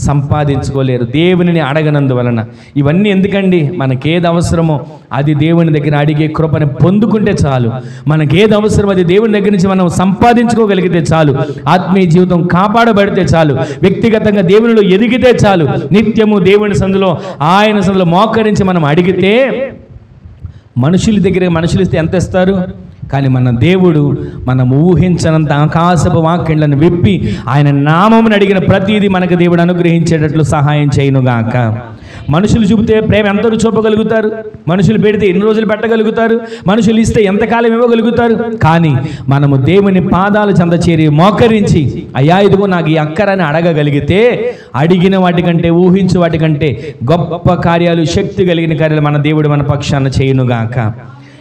సంపాదించుకోలేరు దేవునిని అడగనందువలన. ఇవన్నీ ఎందుకండి? మనకేది అవసరమో అది దేవుని దగ్గర అడిగే కృపని పొందుకుంటే చాలు. మనకేది అవసరమో అది దేవుని దగ్గర నుంచి మనం సంపాదించుకోగలిగితే చాలు. ఆత్మీయ జీవితం కాపాడబడితే చాలు. వ్యక్తిగతంగా దేవునిలో ఎదిగితే చాలు. నిత్యము దేవుని సందులో, ఆయన సందులో మోకరించి మనం అడిగితే, మనుషుల దగ్గర మనుషులు ఇస్తే ఎంత ఇస్తారు? కానీ మన దేవుడు మనం ఊహించనంత ఆకాశపు వాక్యలను విప్పి ఆయన నామమును అడిగిన ప్రతిదీ మనకు దేవుడు అనుగ్రహించేటట్లు సహాయం చేయనుగాక. మనుషులు చూపితే ప్రేమ ఎంతరు చూపగలుగుతారు? మనుషులు పెడితే ఎన్ని రోజులు పెట్టగలుగుతారు? మనుషులు ఇస్తే ఎంతకాలం ఇవ్వగలుగుతారు? కానీ మనము దేవుని పాదాల చెంత చేరి మోకరించి, అయ్యా ఇదిగో నాకు ఈ అక్కరని అడగగలిగితే, అడిగిన వాటికంటే, ఊహించు వాటికంటే గొప్ప కార్యాలు, శక్తి కలిగిన కార్యాలు మన దేవుడు మన పక్షాన చేయనుగాక.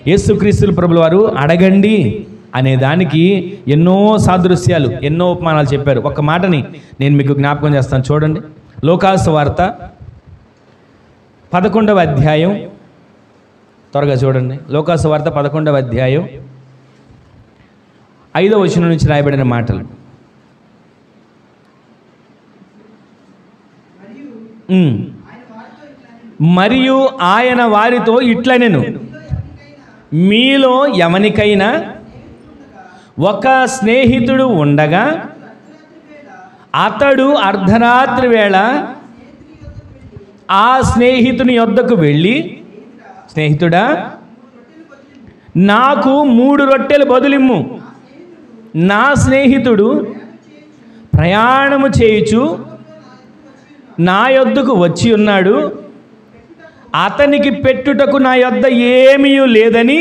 యేసుక్రీస్తుల ప్రభుల వారు అడగండి అనే దానికి ఎన్నో సాదృశ్యాలు, ఎన్నో ఉపమానాలు చెప్పారు. ఒక మాటని నేను మీకు జ్ఞాపకం చేస్తాను, చూడండి. లోకాసు వార్త 11వ అధ్యాయం, త్వరగా చూడండి. లోకాసు వార్త 11వ అధ్యాయం 5వ వచనం నుంచి రాయబడిన మాటలు. మరియు ఆయన వారితో ఇట్లనెను, మీలో ఎవనికైనా ఒక స్నేహితుడు ఉండగా అతడు అర్ధరాత్రి వేళ ఆ స్నేహితుని యొద్దకు వెళ్ళి, స్నేహితుడా, నాకు 3 రొట్టెలు బదులిమ్ము, నా స్నేహితుడు ప్రయాణము చేయుచు నా యొద్దకు వచ్చి ఉన్నాడు, అతనికి పెట్టుటకు నా యొద్ద ఏమీ లేదని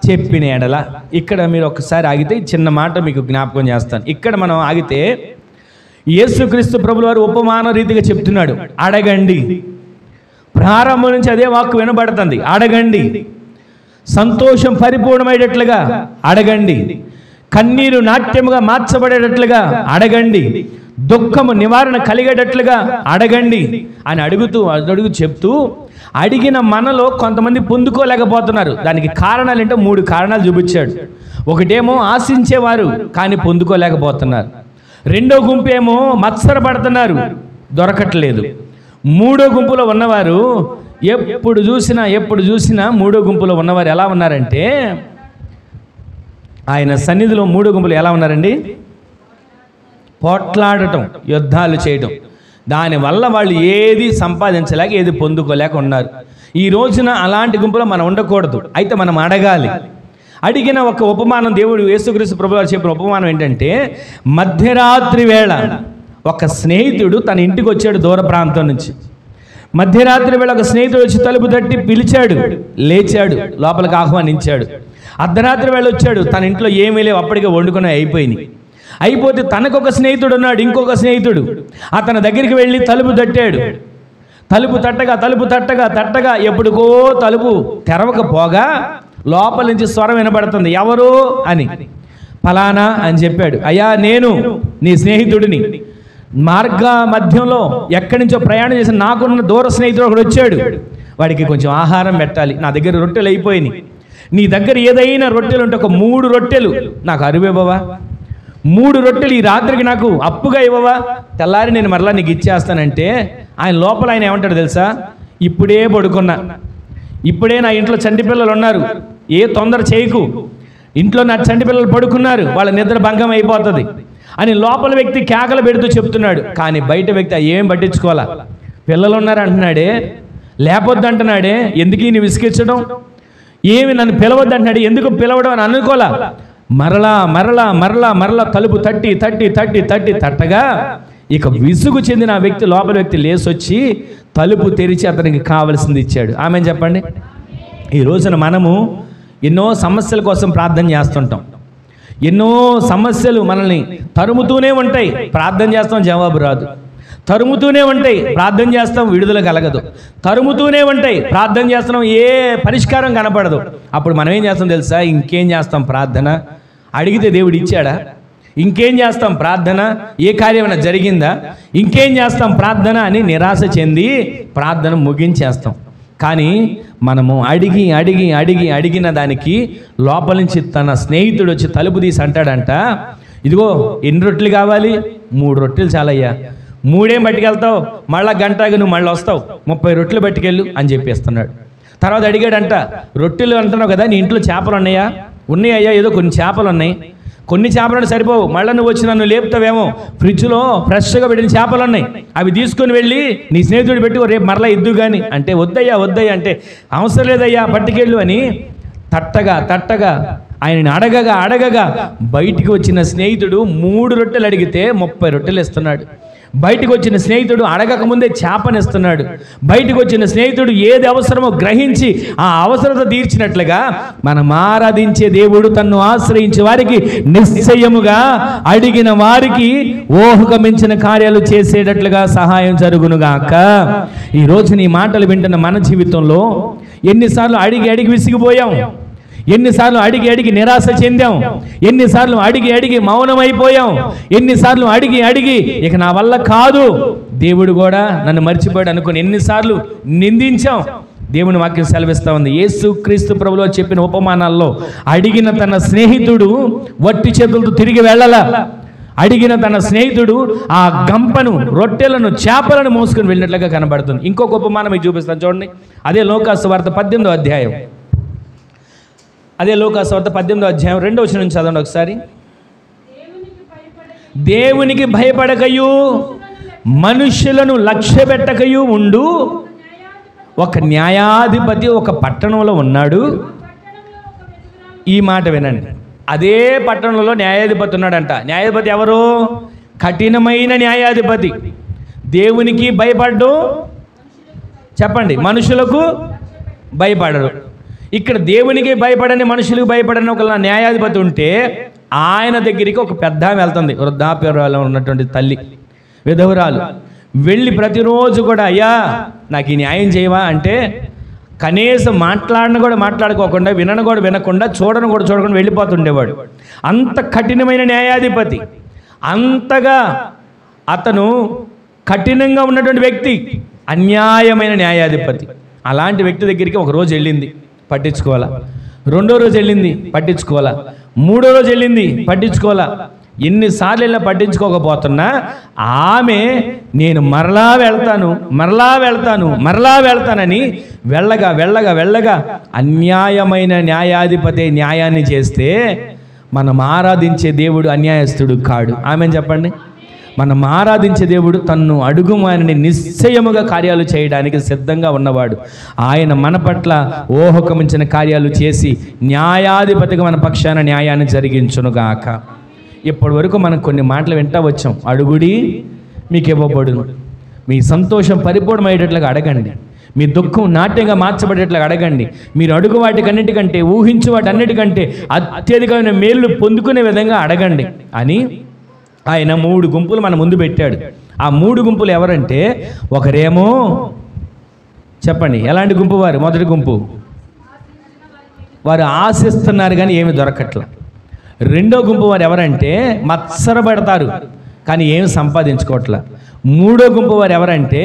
చెప్పిన ఎడల. ఇక్కడ మీరు ఒకసారి ఆగితే చిన్న మాట మీకు జ్ఞాపకం చేస్తాను. ఇక్కడ మనం ఆగితే యేసుక్రీస్తు ప్రభుల వారు ఉపమాన రీతిగా చెప్తున్నాడు, అడగండి. ప్రారంభం నుంచి అదే వాక్కు వినబడుతుంది, అడగండి. సంతోషం పరిపూర్ణమయ్యేటట్లుగా అడగండి, కన్నీరు నాట్యముగా మార్చబడేటట్లుగా అడగండి, దుఃఖము నివారణ కలిగేటట్లుగా అడగండి అని అడుగు చెప్తూ, అడిగిన మనలో కొంతమంది పొందుకోలేకపోతున్నారు. దానికి కారణాలు ఏంటో 3 కారణాలు చూపించాడు. ఒకటేమో ఆశించేవారు కానీ పొందుకోలేకపోతున్నారు, రెండో గుంపు ఏమో మత్సరపడుతున్నారు, దొరకట్లేదు, మూడో గుంపులో ఉన్నవారు ఎప్పుడు చూసినా మూడో గుంపులో ఉన్నవారు ఎలా ఉన్నారంటే, ఆయన సన్నిధిలో మూడో గుంపులు ఎలా ఉన్నారండి? పోట్లాడటం, యుద్ధాలు చేయటం. దానివల్ల వాళ్ళు ఏది సంపాదించలేక ఏది పొందుకోలేక ఉన్నారు. ఈ రోజున అలాంటి గుంపులో మనం ఉండకూడదు. అయితే మనం అడగాలి. అడిగిన ఒక ఉపమానం, దేవుడు యేసుక్రీస్తు ప్రభువారు చెప్పిన ఉపమానం ఏంటంటే, మధ్యరాత్రి వేళ ఒక స్నేహితుడు తన ఇంటికి వచ్చాడు దూర ప్రాంతం నుంచి. మధ్యరాత్రి వేళ ఒక స్నేహితుడు వచ్చి తలుపు తట్టి పిలిచాడు, లేచాడు, లోపలికి ఆహ్వానించాడు. అర్ధరాత్రి వేళ వచ్చాడు, తన ఇంట్లో ఏమీ లేవు, అప్పటికే వండుకొని అయిపోతే తనకొక స్నేహితుడు ఉన్నాడు, ఇంకొక స్నేహితుడు. అతని దగ్గరికి వెళ్ళి తలుపు తట్టాడు. తలుపు తట్టగా ఎప్పుడుకో తలుపు తెరవకపోగా లోపల నుంచి స్వరం వినబడుతుంది, ఎవరు అని. ఫలానా అని చెప్పాడు. అయ్యా, నేను నీ స్నేహితుడిని. మార్గ మధ్యంలో ఎక్కడి నుంచో ప్రయాణం చేసి నాకున్న దూర స్నేహితుడు ఒకడు వచ్చాడు, వాడికి కొంచెం ఆహారం పెట్టాలి, నా దగ్గర రొట్టెలు అయిపోయినాయి, నీ దగ్గర ఏదైనా రొట్టెలు ఉంటే ఒక 3 రొట్టెలు నాకు అరువివ్వవా? 3 రొట్టెలు ఈ రాత్రికి నాకు అప్పుగా ఇవ్వవా? తెల్లారి నేను మరలా నీకు ఇచ్చేస్తానంటే ఆయన లోపల ఆయన ఏమంటాడు తెలుసా? ఇప్పుడే పడుకున్నా, ఇప్పుడే నా ఇంట్లో చంటి పిల్లలు ఉన్నారు, ఏ తొందర చేయకు, ఇంట్లో నా చంటి పిల్లలు పడుకున్నారు, వాళ్ళ నిద్ర భంగం అయిపోతుంది అని లోపల వ్యక్తి కేకలు పెడుతూ చెప్తున్నాడు. కానీ బయట వ్యక్తి ఏం పట్టించుకోవాలా? పిల్లలు ఉన్నారు అంటున్నాడే, లేపొద్దు అంటున్నాడే, ఎందుకు ఈయన విసిగించడం, ఏమి నన్ను పిలవద్దు అంటున్నాడు, ఎందుకు పిలవడం అని అనుకోలా. మరలా తలుపు తట్టగా ఇక విసుగు చెందిన ఆ వ్యక్తి, లోపల వ్యక్తి లేసొచ్చి తలుపు తెరిచి అతనికి కావలసింది ఇచ్చాడు. ఆమె చెప్పండి. ఈ రోజున మనము ఎన్నో సమస్యల కోసం ప్రార్థన చేస్తుంటాం. ఎన్నో సమస్యలు మనల్ని తరుముతూనే ఉంటాయి, ప్రార్థన చేస్తాం జవాబు రాదు. తరుముతూనే ఉంటాయి, ప్రార్థన చేస్తాం విడుదల కలగదు. తరుముతూనే ఉంటాయి, ప్రార్థన చేస్తున్నాం, ఏ పరిష్కారం కనపడదు. అప్పుడు మనం ఏం చేస్తాం తెలుసా? ఇంకేం చేస్తాం? ప్రార్థన అడిగితే దేవుడు ఇచ్చాడా? ఇంకేం చేస్తాం? ప్రార్థన ఏ కార్యమైనా జరిగిందా? ఇంకేం చేస్తాం? ప్రార్థన అని నిరాశ చెంది ప్రార్థన ముగించేస్తాం. కానీ మనము అడిగిన దానికి లోపల నుంచి తన స్నేహితుడు వచ్చి తలుపు తీసి అంటాడంట, ఇదిగో ఎన్ని రొట్టెలు కావాలి? 3 రొట్టెలు చాలయ్యా. 3 పట్టుకెళ్తావు, మళ్ళీ గంటగా నువ్వు మళ్ళీ వస్తావు, 30 రొట్టెలు పట్టుకెళ్ళు అని చెప్పేస్తున్నాడు. తర్వాత అడిగాడంట, రొట్టెలు అంటున్నావు కదా, నీ ఇంట్లో చేపలు ఉన్నాయా? ఉన్నాయ్యా, ఏదో కొన్ని చేపలు ఉన్నాయి. కొన్ని చేపలు సరిపోవు, మళ్ళీ నువ్వు వచ్చి నన్ను లేపుతావేమో, ఫ్రిడ్జ్లో ఫ్రెష్గా పెట్టిన చేపలు ఉన్నాయి, అవి తీసుకొని వెళ్ళి నీ స్నేహితుడు పెట్టి రేపు మరలా ఇద్దు కానీ అంటే, వద్దయ్యా అంటే అవసరం లేదయ్యా పట్టుకెళ్ళు అని తట్టగా ఆయనని అడగగా బయటికి వచ్చిన స్నేహితుడు 3 రొట్టెలు అడిగితే 30 రొట్టెలు ఇస్తున్నాడు. బయటకు వచ్చిన స్నేహితుడు అడగక ముందే చేపనిస్తున్నాడు. బయటకు వచ్చిన స్నేహితుడు ఏది అవసరమో గ్రహించి ఆ అవసరత తీర్చినట్లుగా మనం ఆరాధించే దేవుడు తన్ను ఆశ్రయించే వారికి నిశ్చయముగా అడిగిన వారికి ఊహకు మించిన కార్యాలు చేసేటట్లుగా సహాయం జరుగునుగాక. ఈ రోజు నీ మాటలు వింటున్న మన జీవితంలో ఎన్నిసార్లు అడిగి విసిగిపోయాం, ఎన్నిసార్లు అడిగి నిరాశ చెందాం, ఎన్నిసార్లు అడిగి మౌనమైపోయాం, ఎన్నిసార్లు అడిగి ఇక నా వల్ల కాదు, దేవుడు కూడా నన్ను మర్చిపోయాడు అనుకుని ఎన్నిసార్లు నిందించాం. దేవుని వాక్యం సెలవిస్తా ఉంది. యేసుక్రీస్తు ప్రభువులో చెప్పిన ఉపమానాల్లో అడిగిన తన స్నేహితుడు వట్టి చేతులతో తిరిగి వెళ్ళలా. అడిగిన తన స్నేహితుడు ఆ గంపను, రొట్టెలను, చేపలను మోసుకొని వెళ్ళినట్లుగా కనబడుతుంది. ఇంకొక ఉపమానం మీకు చూపిస్తాను చూడండి. అదే లూకాసు వార్త 18వ అధ్యాయం. అదే లూకాసు వార్త 18వ అధ్యాయం 2వ వచనం నుంచి చదవండి ఒకసారి. దేవునికి భయపడకయు మనుష్యులను లక్ష్యపెట్టకయు ఉండు ఒక న్యాయాధిపతి ఒక పట్టణంలో ఉన్నాడు. ఈ మాట వినండి. అదే పట్టణంలో న్యాయాధిపతి ఉన్నాడంట. న్యాయాధిపతి ఎవరు? కఠినమైన న్యాయాధిపతి. దేవునికి భయపడ్డు, చెప్పండి, మనుషులకు భయపడరు. ఇక్కడ దేవునికి భయపడని, మనుషులకు భయపడని ఒక న్యాయాధిపతి ఉంటే ఆయన దగ్గరికి ఒక పెద్ద ఆమె వెళ్తుంది. వృద్ధాప్యంలో ఉన్నటువంటి తల్లి, విధవరాలు. వెళ్ళి ప్రతిరోజు కూడా, అయ్యా నాకు ఈ న్యాయం చేయవా అంటే కనీసం మాట్లాడను కూడా మాట్లాడుకోకుండా, వినను కూడా వినకుండా, చూడను కూడా చూడకుండా వెళ్ళిపోతుండేవాడు. అంత కఠినమైన న్యాయాధిపతి, అంతగా అతను కఠినంగా ఉన్నటువంటి వ్యక్తి, అన్యాయమైన న్యాయాధిపతి. అలాంటి వ్యక్తి దగ్గరికి ఒక రోజు వెళ్ళింది, పట్టించుకోవాలా. రెండో రోజు వెళ్ళింది, పట్టించుకోవాలా. మూడో రోజు వెళ్ళింది, పట్టించుకోవాలా. ఎన్నిసార్లు వెళ్ళినా పట్టించుకోకపోతున్నా ఆమె నేను మరలా వెళ్తానని వెళ్ళగా అన్యాయమైన న్యాయాధిపతి న్యాయాన్ని చేస్తే మనం ఆరాధించే దేవుడు అన్యాయస్తుడు కాడు. ఆమె చెప్పండి. మనం ఆరాధించే దేవుడు తన్ను అడుగుమాని నిశ్చయముగా కార్యాలు చేయడానికి సిద్ధంగా ఉన్నవాడు. ఆయన మన పట్ల ఊహకమించిన కార్యాలు చేసి న్యాయాధిపతిగా మన పక్షాన న్యాయాన్ని జరిగించునుగాక. ఇప్పటి వరకు మనం కొన్ని మాటలు వింటా వచ్చాం. అడుగుడి మీకు ఇవ్వబడును, మీ సంతోషం పరిపూర్ణమయ్యేటట్లుగా అడగండి, మీ దుఃఖం నాట్యంగా మార్చబడేట్లుగా అడగండి, మీరు అడుగు వాటికన్నిటికంటే, ఊహించు వాటన్నిటికంటే అత్యధికమైన మేలు పొందుకునే విధంగా అడగండి అని ఆయన 3 గుంపులు మన ముందు పెట్టాడు. ఆ 3 గుంపులు ఎవరంటే, ఒకరేమో చెప్పండి ఎలాంటి గుంపు వారు? మొదటి గుంపు వారు ఆశిస్తున్నారు కానీ ఏమి దొరకట్ల. రెండో గుంపు వారు ఎవరంటే మత్సరపడతారు కానీ ఏమి సంపాదించుకోవట్ల. మూడో గుంపు వారు ఎవరంటే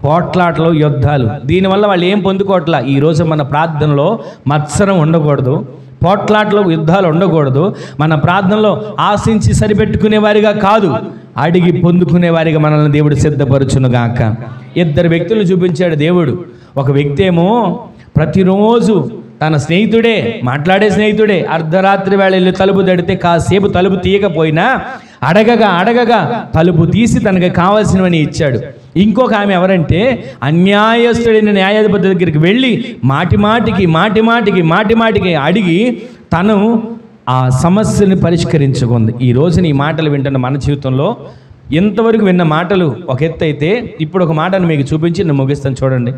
పోట్లాటలు, యుద్ధాలు, దీనివల్ల వాళ్ళు ఏం పొందుకోవట్ల. ఈరోజు మన ప్రార్థనలో మత్సరం ఉండకూడదు, పోట్లాట్లు, యుద్ధాలు ఉండకూడదు. మన ప్రార్థనలో ఆశించి సరిపెట్టుకునే వారిగా కాదు, అడిగి పొందుకునే వారిగా మనల్ని దేవుడు సిద్ధపరచునుగాక. 2 వ్యక్తులు చూపించాడు దేవుడు. ఒక వ్యక్తి ఏమో ప్రతిరోజు తన స్నేహితుడే, మాట్లాడే స్నేహితుడే, అర్ధరాత్రి వేళ వెళ్ళి తలుపు తడితే కాసేపు తలుపు తీయకపోయినా అడగగా తలుపు తీసి తనకు కావాల్సినవని ఇచ్చాడు. ఇంకొక ఆమె ఎవరంటే అన్యాయస్తుడైన న్యాయాధిపతి దగ్గరికి వెళ్ళి మాటిమాటికి అడిగి తను ఆ సమస్యని పరిష్కరించుకుంది. ఈ రోజున ఈ మాటలు వింటున్న మన జీవితంలో ఇంతవరకు విన్న మాటలు ఒక ఎత్తు అయితే, ఇప్పుడు ఒక మాటను మీకు చూపించి నేను ముగిస్తాను. చూడండి,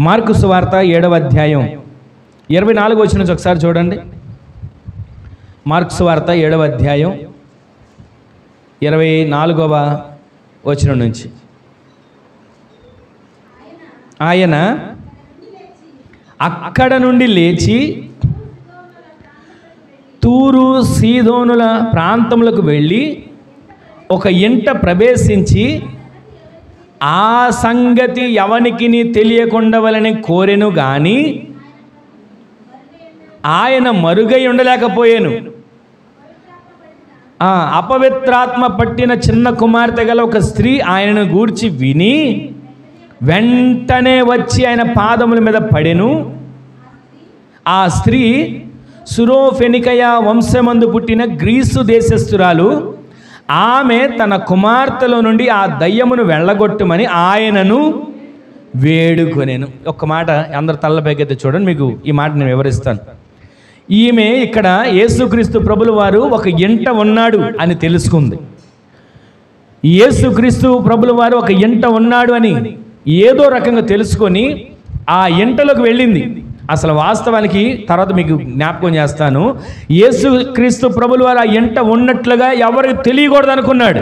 మార్కు సువార్త 7వ అధ్యాయం 24వ వచనం నుంచి ఒకసారి చూడండి. మార్కు సువార్త 7వ అధ్యాయం 24వ వచనం నుంచి. ఆయన అక్కడ నుండి లేచి తూరు సీదోనుల ప్రాంతములకు వెళ్ళి ఒక ఇంట ప్రవేశించి ఆ సంగతి ఎవనికి తెలియకుండవలని కోరెను గాని ఆయన మరుగై ఉండలేకపోయాను. అపవిత్రాత్మ పట్టిన చిన్న కుమార్తె గల ఒక స్త్రీ ఆయనను గూర్చి విని వెంటనే వచ్చి ఆయన పాదముల మీద పడెను. ఆ స్త్రీ సురోఫెనికయ వంశమందు పుట్టిన గ్రీసు దేశస్థురాలు. ఆమె తన కుమార్తెలో నుండి ఆ దయ్యమును వెళ్ళగొట్టమని ఆయనను వేడుకొనెను. ఒక్క మాట అందరు తల్లపైకైతే చూడండి, మీకు ఈ మాట నేను వివరిస్తాను. ఈమె ఇక్కడ యేసుక్రీస్తు ప్రభుల వారు ఒక ఇంట ఉన్నాడు అని తెలుసుకుంది. యేసుక్రీస్తు ప్రభుల వారు ఒక ఇంట ఉన్నాడు అని ఏదో రకంగా తెలుసుకొని ఆ ఇంటలోకి వెళ్ళింది. అసలు వాస్తవానికి తర్వాత మీకు జ్ఞాపకం చేస్తాను, యేసుక్రీస్తు ప్రభుల వారు ఆ ఇంట ఉన్నట్లుగా ఎవరికి తెలియకూడదు అనుకున్నాడు.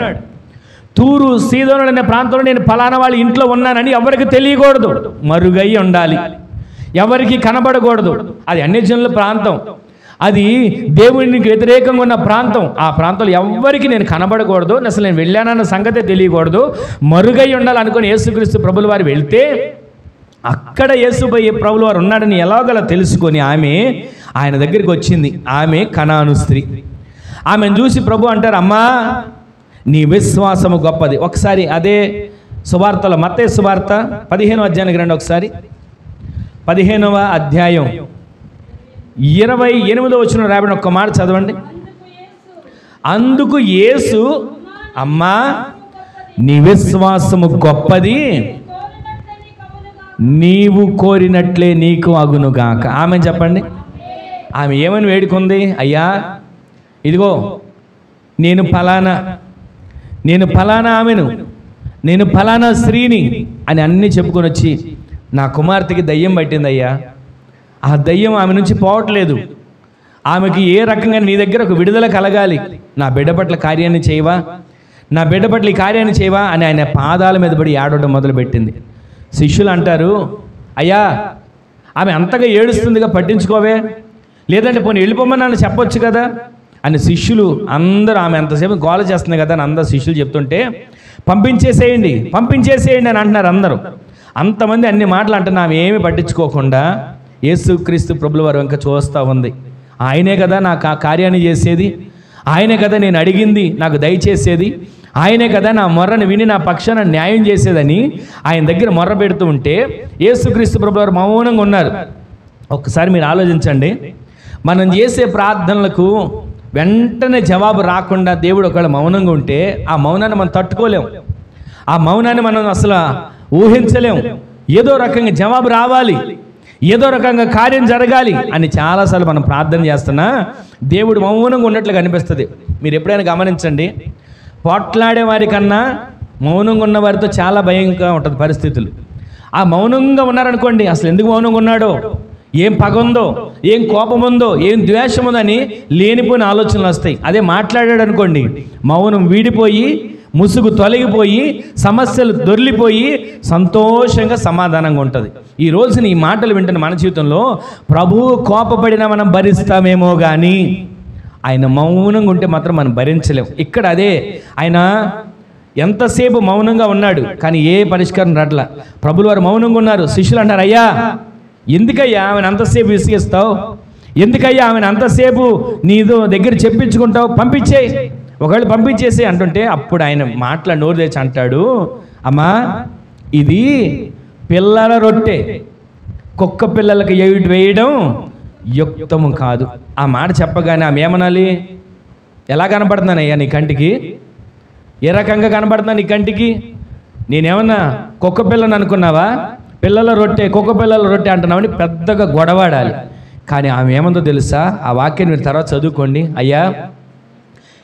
తూరు సీదోను అనే ప్రాంతంలో నేను ఫలానా వాళ్ళ ఇంట్లో ఉన్నానని ఎవరికి తెలియకూడదు, మరుగై ఉండాలి, ఎవరికి కనబడకూడదు. అది అన్యజనుల ప్రాంతం, అది దేవునికి వ్యతిరేకంగా ఉన్న ప్రాంతం. ఆ ప్రాంతంలో ఎవ్వరికి నేను కనబడకూడదు, అసలు నేను వెళ్ళానన్న సంగతే తెలియకూడదు, మరుగై ఉండాలనుకుని యేసుక్రీస్తు ప్రభుల వారు వెళ్తే అక్కడ యేసుపై ప్రభుల వారు ఉన్నాడని ఎలాగలా తెలుసుకొని ఆమె ఆయన దగ్గరికి వచ్చింది. ఆమె కనాను స్త్రీ. ఆమెను చూసి ప్రభు అంటారు, అమ్మా నీ విశ్వాసము గొప్పది. ఒకసారి అదే సువార్తలో, మత్తయి సువార్త 15వ అధ్యాయానికి రండి. ఒకసారి 15వ అధ్యాయం 28వ వచనం రాబడిన ఒక్క మాట చదవండి. అందుకు యేసు, అమ్మా నీ విశ్వాసము గొప్పది, నీవు కోరినట్లే నీకు అగునుగాక. ఆమె చెప్పండి. ఆమె ఏమని వేడుకుంది? అయ్యా ఇదిగో నేను ఫలానా ఆమెను, నేను ఫలానా స్త్రీని అని అన్నీ చెప్పుకొని వచ్చి, నా కుమార్తెకి దయ్యం పట్టింది అయ్యా, ఆ దయ్యం ఆమె నుంచి పోవట్లేదు, ఆమెకి ఏ రకంగా నీ దగ్గర ఒక విడుదల కలగాలి, నా బిడ్డ పట్ల కార్యాన్ని చేయవా, నా బిడ్డ పట్ల ఈ కార్యాన్ని చేయవా అని ఆయన పాదాల మీద పడి ఏడవడం మొదలుపెట్టింది. శిష్యులు అంటారు, అయ్యా ఆమె అంతగా ఏడుస్తుందిగా, పట్టించుకోవే, లేదంటే పోనీ వెళ్ళిపోమని నన్ను చెప్పొచ్చు కదా అని శిష్యులు అందరూ, ఆమె అంతసేపు గోల చేస్తుంది కదా అని అందరు శిష్యులు చెప్తుంటే, పంపించేసేయండి అని అంటున్నారు అందరూ. అంతమంది అన్ని మాటలు అంటున్నా ఆమె ఏమి పట్టించుకోకుండా యేసుక్రీస్తు ప్రభుల వారు ఇంకా చూస్తూ ఉంది. ఆయనే కదా నాకు ఆ కార్యాన్ని చేసేది, ఆయనే కదా నేను అడిగింది నాకు దయచేసేది, ఆయనే కదా నా మొర్రని విని నా పక్షాన న్యాయం చేసేదని ఆయన దగ్గర మొర్ర పెడుతూ ఉంటే యేసుక్రీస్తు ప్రభుల వారు మౌనంగా ఉన్నారు. ఒక్కసారి మీరు ఆలోచించండి, మనం చేసే ప్రార్థనలకు వెంటనే జవాబు రాకుండా దేవుడు ఒకవేళ మౌనంగా ఉంటే ఆ మౌనాన్ని మనం తట్టుకోలేం, ఆ మౌనాన్ని మనం అసలు ఊహించలేం. ఏదో రకంగా జవాబు రావాలి, ఏదో రకంగా కార్యం జరగాలి అని చాలాసార్లు మనం ప్రార్థన చేస్తున్నా దేవుడు మౌనంగా ఉన్నట్లుగా అనిపిస్తుంది. మీరు ఎప్పుడైనా గమనించండి, పోట్లాడే వారి కన్నా మౌనంగా ఉన్న వారితో చాలా భయంగా ఉంటుంది పరిస్థితులు. ఆ మౌనంగా ఉన్నారనుకోండి, అసలు ఎందుకు మౌనంగా ఉన్నాడో, ఏం పగ ఉందో, ఏం కోపం ఉందో, ఏం ద్వేషం ఉందని లేనిపోయిన ఆలోచనలు వస్తాయి. అదే మాట్లాడాడు అనుకోండి, మౌనం వీడిపోయి, ముసుగు తొలగిపోయి, సమస్యలు దొర్లిపోయి సంతోషంగా సమాధానంగా ఉంటుంది. ఈ రోజున ఈ మాటలు వింటున్న మన జీవితంలో ప్రభువు కోపపడినా మనం భరిస్తామేమో కానీ ఆయన మౌనంగా ఉంటే మాత్రం మనం భరించలేం. ఇక్కడ అదే, ఆయన ఎంతసేపు మౌనంగా ఉన్నాడు కానీ ఏ పరిష్కారం రాట్లా. ప్రభులు వారు మౌనంగా ఉన్నారు. శిష్యులు అంటారు, అయ్యా ఎందుకయ్యా ఆమెను అంతసేపు విసిగిస్తావు, ఎందుకయ్యా ఆమెను అంతసేపు నీదో దగ్గర చెప్పించుకుంటావు, పంపించేయి, ఒకవేళ పంపించేసి అంటుంటే అప్పుడు ఆయన మాటల నోరు తెచ్చి అంటాడు, అమ్మా ఇది పిల్లల రొట్టె, కుక్క పిల్లలకి వేయడం యుక్తము కాదు. ఆ మాట చెప్పగానే ఆమె ఏమనాలి? ఎలా కనపడుతున్నానయ్యా నీ కంటికి, ఏ రకంగా కనపడుతున్నా నీ కంటికి, నేనేమన్నా కుక్క పిల్లని అనుకున్నావా, పిల్లల రొట్టె కుక్క పిల్లల రొట్టె అంటున్నామని పెద్దగా గొడవాడాలి. కానీ ఆమె ఏమందో తెలుసా? ఆ వాక్యాన్ని మీరు తర్వాత చదువుకోండి. అయ్యా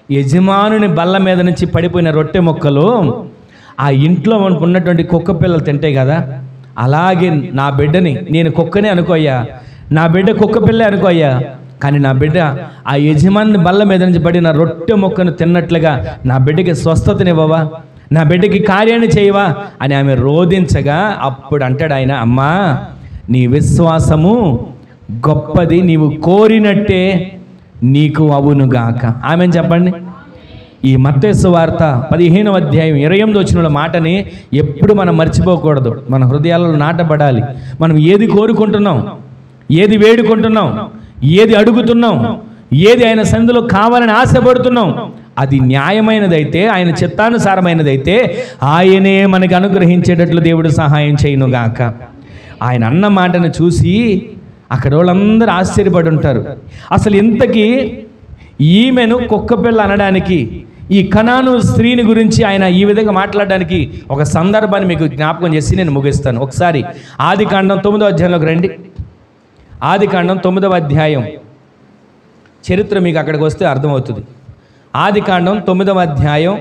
యజమానుని బల్ల మీద నుంచి పడిపోయిన రొట్టె ముక్కలు ఆ ఇంట్లో ఉన్నటువంటి కుక్క పిల్లలు తింటాయి కదా, అలాగే నా బిడ్డని నేను కుక్కనే అనుకోయ్యా, నా బిడ్డ కుక్క పిల్లే అనుకోయ్యా, కానీ నా బిడ్డ ఆ యజమాని బల్ల మీద నుంచి పడిన రొట్టె ముక్కను తిన్నట్లుగా నా బిడ్డకి స్వస్థతనివ్వవా, నా బిడ్డకి కార్యాన్ని చేయవా అని ఆమె రోధించగా అప్పుడు అంటాడు ఆయన, అమ్మా నీ విశ్వాసము గొప్పది, నీవు కోరినట్టే నీకు అవునుగాక. ఆమె చెప్పండి. ఈ మత్తయి సువార్త 15వ అధ్యాయం 28వ వచనంలో మాటని ఎప్పుడు మనం మర్చిపోకూడదు, మన హృదయాలలో నాటబడాలి. మనం ఏది కోరుకుంటున్నాం, ఏది వేడుకుంటున్నాం, ఏది అడుగుతున్నాం, ఏది ఆయన సన్నిధిలో కావాలని ఆశపడుతున్నాం, అది న్యాయమైనదైతే, ఆయన చిత్తానుసారమైనదైతే ఆయనే మనకి అనుగ్రహించేటట్లు దేవుడు సహాయం చేయునుగాక. ఆయన అన్న మాటను చూసి అక్కడ వాళ్ళందరూ ఆశ్చర్యపడి ఉంటారు. అసలు ఇంతకీ ఈమెను కుక్కపిల్ల అనడానికి, ఈ కనాను స్త్రీని గురించి ఆయన ఈ విధంగా మాట్లాడడానికి ఒక సందర్భాన్ని మీకు జ్ఞాపకం చేసి నేను ముగిస్తాను. ఒకసారి ఆదికాండం 9వ అధ్యాయంలోకి రండి. ఆదికాండం 9వ అధ్యాయం చరిత్ర మీకు అక్కడికి వస్తే అర్థమవుతుంది. ఆదికాండం 9వ అధ్యాయం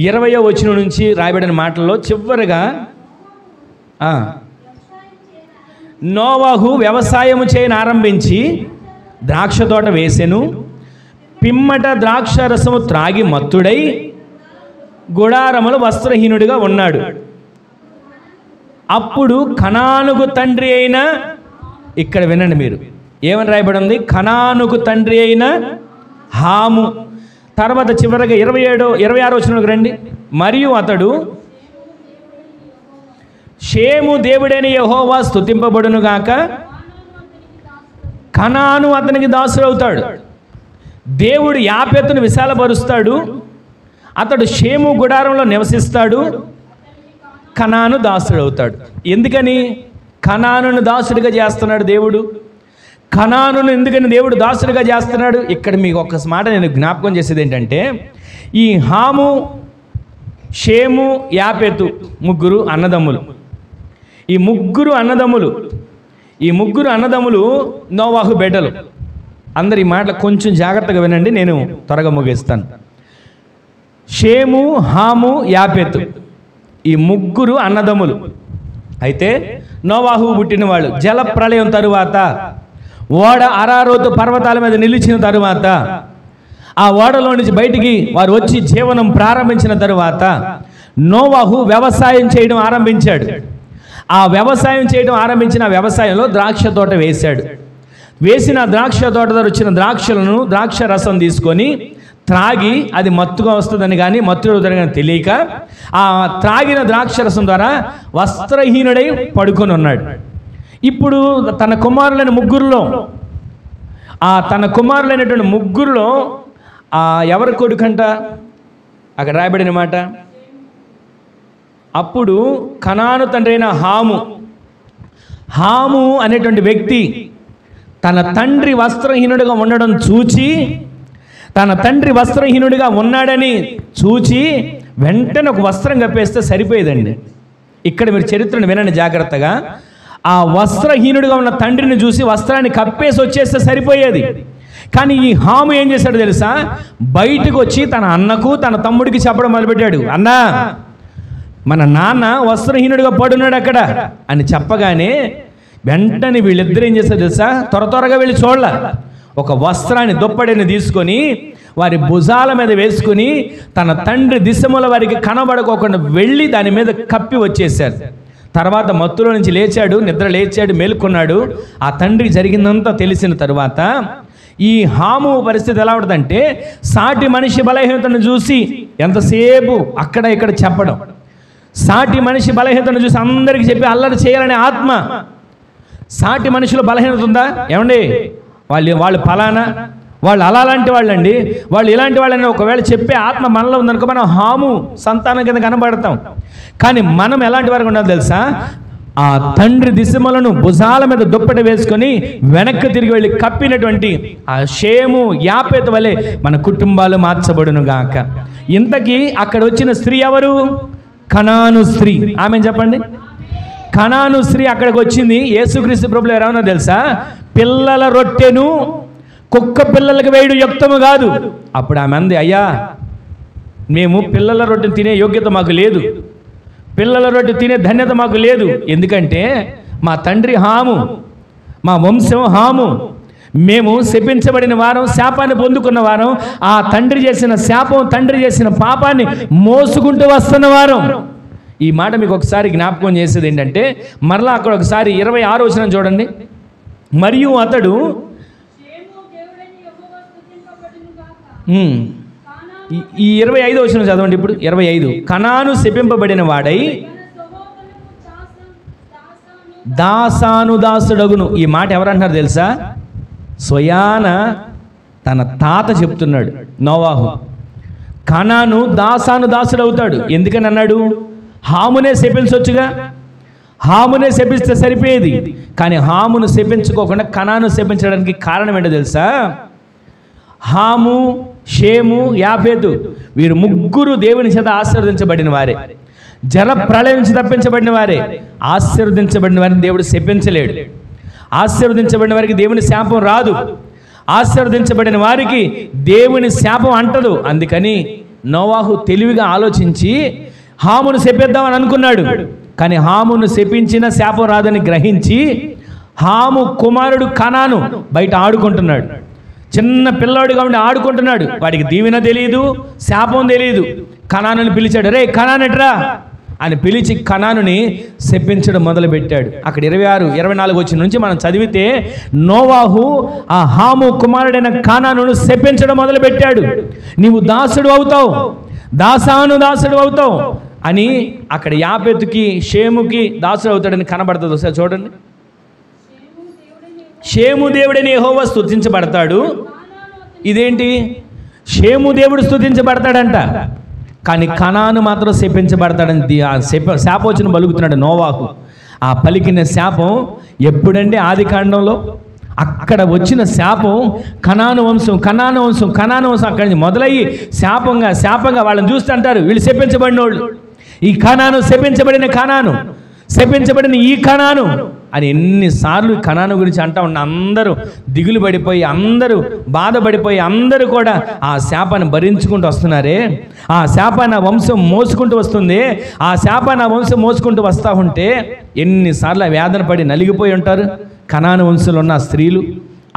20వ వచనం నుంచి రాయబడిన మాటల్లో చివరిగా నోవాహు వ్యవసాయము చేయని ఆరంభించి ద్రాక్ష తోట వేసెను, పిమ్మట ద్రాక్ష రసము త్రాగి మత్తుడై గుడారములు వస్త్రహీనుడిగా ఉన్నాడు. అప్పుడు కనానుకు తండ్రి అయిన, ఇక్కడ వినండి మీరు ఏమని రాయబడి ఉంది, కనానుకు తండ్రి అయిన హాము. తర్వాత చివరిగా 26వ వచనంలోకి రండి. మరియు అతడు షేము దేవుడైన యెహోవా స్తుతింపబడునుగాక, కనాను అతనికి దాసుడవుతాడు. దేవుడు యాపెతును విశాలపరుస్తాడు, అతడు షేము గుడారంలో నివసిస్తాడు, కనాను దాసుడు అవుతాడు. ఎందుకని కనానును దాసుడిగా చేస్తున్నాడు దేవుడు? కనానును ఎందుకని దేవుడు దాసుడిగా చేస్తున్నాడు? ఇక్కడ మీకు ఒక్క మాట నేను జ్ఞాపకం చేసేది ఏంటంటే, ఈ హాము, షేము, యాపెతు ముగ్గురు అన్నదమ్ములు. ఈ ముగ్గురు అన్నదమ్ములు నోవాహు బిడ్డలు. అందరు ఈ మాటలు కొంచెం జాగ్రత్తగా వినండి, నేను త్వరగా ముగిస్తాను. షేము, హాము, యాపెతు ఈ ముగ్గురు అన్నదమ్ములు. అయితే నోవాహు పుట్టిన వాళ్ళు జల ప్రళయం తరువాత, ఓడ అరారోతు పర్వతాల మీద నిలిచిన తరువాత, ఆ ఓడలో నుంచి బయటికి వారు వచ్చి జీవనం ప్రారంభించిన తరువాత నోవాహు వ్యవసాయం చేయడం ఆరంభించాడు. ఆ వ్యవసాయం చేయడం ఆరంభించిన వ్యవసాయంలో ద్రాక్ష తోట వేశాడు. వేసిన ద్రాక్ష తోట ద్వారా వచ్చిన ద్రాక్షలను, ద్రాక్ష రసం తీసుకొని త్రాగి అది మత్తుగా వస్తుందని కానీ మత్తుగా కానీ తెలియక ఆ త్రాగిన ద్రాక్ష రసం ద్వారా వస్త్రహీనుడై పడుకొని ఉన్నాడు. ఇప్పుడు తన కుమారులైనటువంటి ముగ్గురులో ఎవరి కొడుకంట అక్కడ రాయబడిన మాట, అప్పుడు కనాను తండ్రి అయిన హాము అనేటువంటి వ్యక్తి తన తండ్రి వస్త్రహీనుడిగా ఉండడం చూచి, తన తండ్రి వస్త్రహీనుడిగా ఉన్నాడని చూచి వెంటనే ఒక వస్త్రం కప్పేస్తే సరిపోయేదండి. ఇక్కడ మీరు చరిత్రను వినండి జాగ్రత్తగా. ఆ వస్త్రహీనుడిగా ఉన్న తండ్రిని చూసి వస్త్రాన్ని కప్పేసి వచ్చేస్తే సరిపోయేది. కానీ ఈ హాము ఏం చేశాడు తెలుసా? బయటకు వచ్చి తన అన్నకు, తన తమ్ముడికి చెప్పడం మొదలుపెట్టాడు. అన్నా, మన నాన్న వస్త్రహీనుడిగా పడున్నాడు అక్కడ అని చెప్పగానే వెంటనే వీళ్ళిద్దరు ఏం చేశారు తెలుసా? త్వరగా వెళ్ళి చూడాల ఒక వస్త్రాన్ని, దుప్పటిని తీసుకొని వారి భుజాల మీద వేసుకుని తన తండ్రి దిశముల వారికి కనబడుకోకుండా వెళ్ళి దాని మీద కప్పి వచ్చేసారు. తర్వాత మత్తులో నుంచి నిద్ర లేచాడు, మేలుకున్నాడు. ఆ తండ్రికి జరిగిందంతా తెలిసిన తర్వాత ఈ హాము పరిస్థితి ఎలా ఉంటుందంటే, సాటి మనిషి బలహీనతను చూసి ఎంతసేపు అక్కడ ఇక్కడ చెప్పడం, సాటి మనిషి బలహీనతను చూసి అందరికీ చెప్పి అల్లరి చేయాలనే ఆత్మ. సాటి మనిషిలో బలహీనత ఉందా? ఏమండి, వాళ్ళు ఫలానా, వాళ్ళు అలాంటి వాళ్ళండి, వాళ్ళు ఇలాంటి వాళ్ళని ఒకవేళ చెప్పే ఆత్మ మనలో ఉందనుకో మనం హాము సంతానం కింద కనబడతాం. కానీ మనం ఎలాంటి వారికి ఉండాలి తెలుసా? ఆ తండ్రి దిశములను భుజాల మీద దుప్పటి వేసుకొని వెనక్కి తిరిగి వెళ్ళి కప్పినటువంటి ఆ షేము, యాపెతు వలె మన కుటుంబాలు మార్చబడును గాక. ఇంతకీ అక్కడ వచ్చిన స్త్రీ ఎవరు? కనాను స్త్రీ. ఆమె చెప్పండి. కనాను స్త్రీ అక్కడికి వచ్చింది. యేసుక్రీస్తు ప్రభువులు ఎవరన్నా తెలుసా? పిల్లల రొట్టెను కుక్క పిల్లలకు వేయడం యుక్తము కాదు. అప్పుడు ఆమె అంది, అయ్యా, మేము పిల్లల రొట్టెను తినే యోగ్యత మాకు లేదు, పిల్లల రొట్టె తినే ధన్యత మాకు లేదు. ఎందుకంటే మా తండ్రి హాము, మా వంశం హాము, మేము శపించబడిన వారం, శాపాన్ని పొందుకున్న వారం, ఆ తండ్రి చేసిన శాపం, తండ్రి చేసిన పాపాన్ని మోసుకుంటూ వస్తున్న వారం. ఈ మాట మీకు ఒకసారి జ్ఞాపకం చేసేది ఏంటంటే, మరలా అక్కడ ఒకసారి 26వ వచనం చూడండి. మరియు అతడు ఈ 25వ వచనం చదవండి. ఇప్పుడు 25, కనాను శపింపబడిన వాడై దాసానుదాసుడగును. ఈ మాట ఎవరంటున్నారు తెలుసా? స్వయాన తన తాత చెప్తున్నాడు నోవాహు. కనాను దాసానుదాసుడు అవుతాడు. ఎందుకని అన్నాడు? హామునే శపించవచ్చుగా, హామునే శపిస్తే సరిపోయేది. కానీ హామును శపించుకోకుండా కనాను శపించడానికి కారణం ఏంటో తెలుసా? హాము, షేము, యాఫెతు వీరు ముగ్గురు దేవుని చేత ఆశీర్వదించబడిన వారే, జల ప్రళయం నుంచి తప్పించబడిన వారే. ఆశీర్వదించబడిన వారిని దేవుడు శపించలేడు. ఆశీర్వదించబడిన వారికి దేవుని శాపం రాదు. ఆశీర్వదించబడిన వారికి దేవుని శాపం అంటదు. అందుకని నోవాహు తెలివిగా ఆలోచించి హామును శపిద్దామని అనుకున్నాడు. కానీ హామును శపించిన శాపం రాదని గ్రహించి హాము కుమారుడు కనాను బయట ఆడుకుంటున్నాడు. చిన్న పిల్లాడుగా ఉండి ఆడుకుంటున్నాడు. వాడికి దీవెన తెలియదు, శాపం తెలియదు. కనానుని పిలిచాడు. రే కనానట్రా అని పిలిచి కనానుని శపించడం మొదలుపెట్టాడు. అక్కడ 26, 24 వచ్చిన నుంచి మనం చదివితే నోవాహు ఆ హాము కుమారుడైన కనానును శపించడం మొదలుపెట్టాడు. నీవు దాసుడు అవుతావు, దాసాను అవుతావు అని అక్కడ యాపెతుకి, షేముకి దాసుడు అవుతాడని కనబడుతుంది. ఒకసారి చూడండి. షేము దేవుడని యెహోవా స్తుతించబడతాడు. ఇదేంటి? షేము దేవుడు స్తుతించబడతాడంట. కానీ కనాను మాత్రం శపించబడతాడని శాపవచనం పలుకుతున్నాడు నోవాహు. ఆ పలికిన శాపం ఎప్పుడండి? ఆది కాండంలో. అక్కడ వచ్చిన శాపం కనాను వంశం అక్కడి నుంచి మొదలయ్యి శాపంగా వాళ్ళని చూస్తూ అంటారు, వీళ్ళు శపించబడిన వాళ్ళు, ఈ కనాను శపించబడిన కనాను, శపించబడిన ఈ కనాను అని ఎన్నిసార్లు కనాను గురించి అంటా ఉన్న అందరూ దిగులు పడిపోయి, అందరూ బాధపడిపోయి, అందరూ కూడా ఆ శాపాన్ని భరించుకుంటూ వస్తున్నారే, ఆ శాపాన్ని ఆ వంశం మోసుకుంటూ వస్తుంది. ఆ శాపాన్ని ఆ వంశం మోసుకుంటూ వస్తూ ఉంటే ఎన్నిసార్లు వేదన పడి నలిగిపోయి ఉంటారు కనాను వంశంలో ఉన్న స్త్రీలు.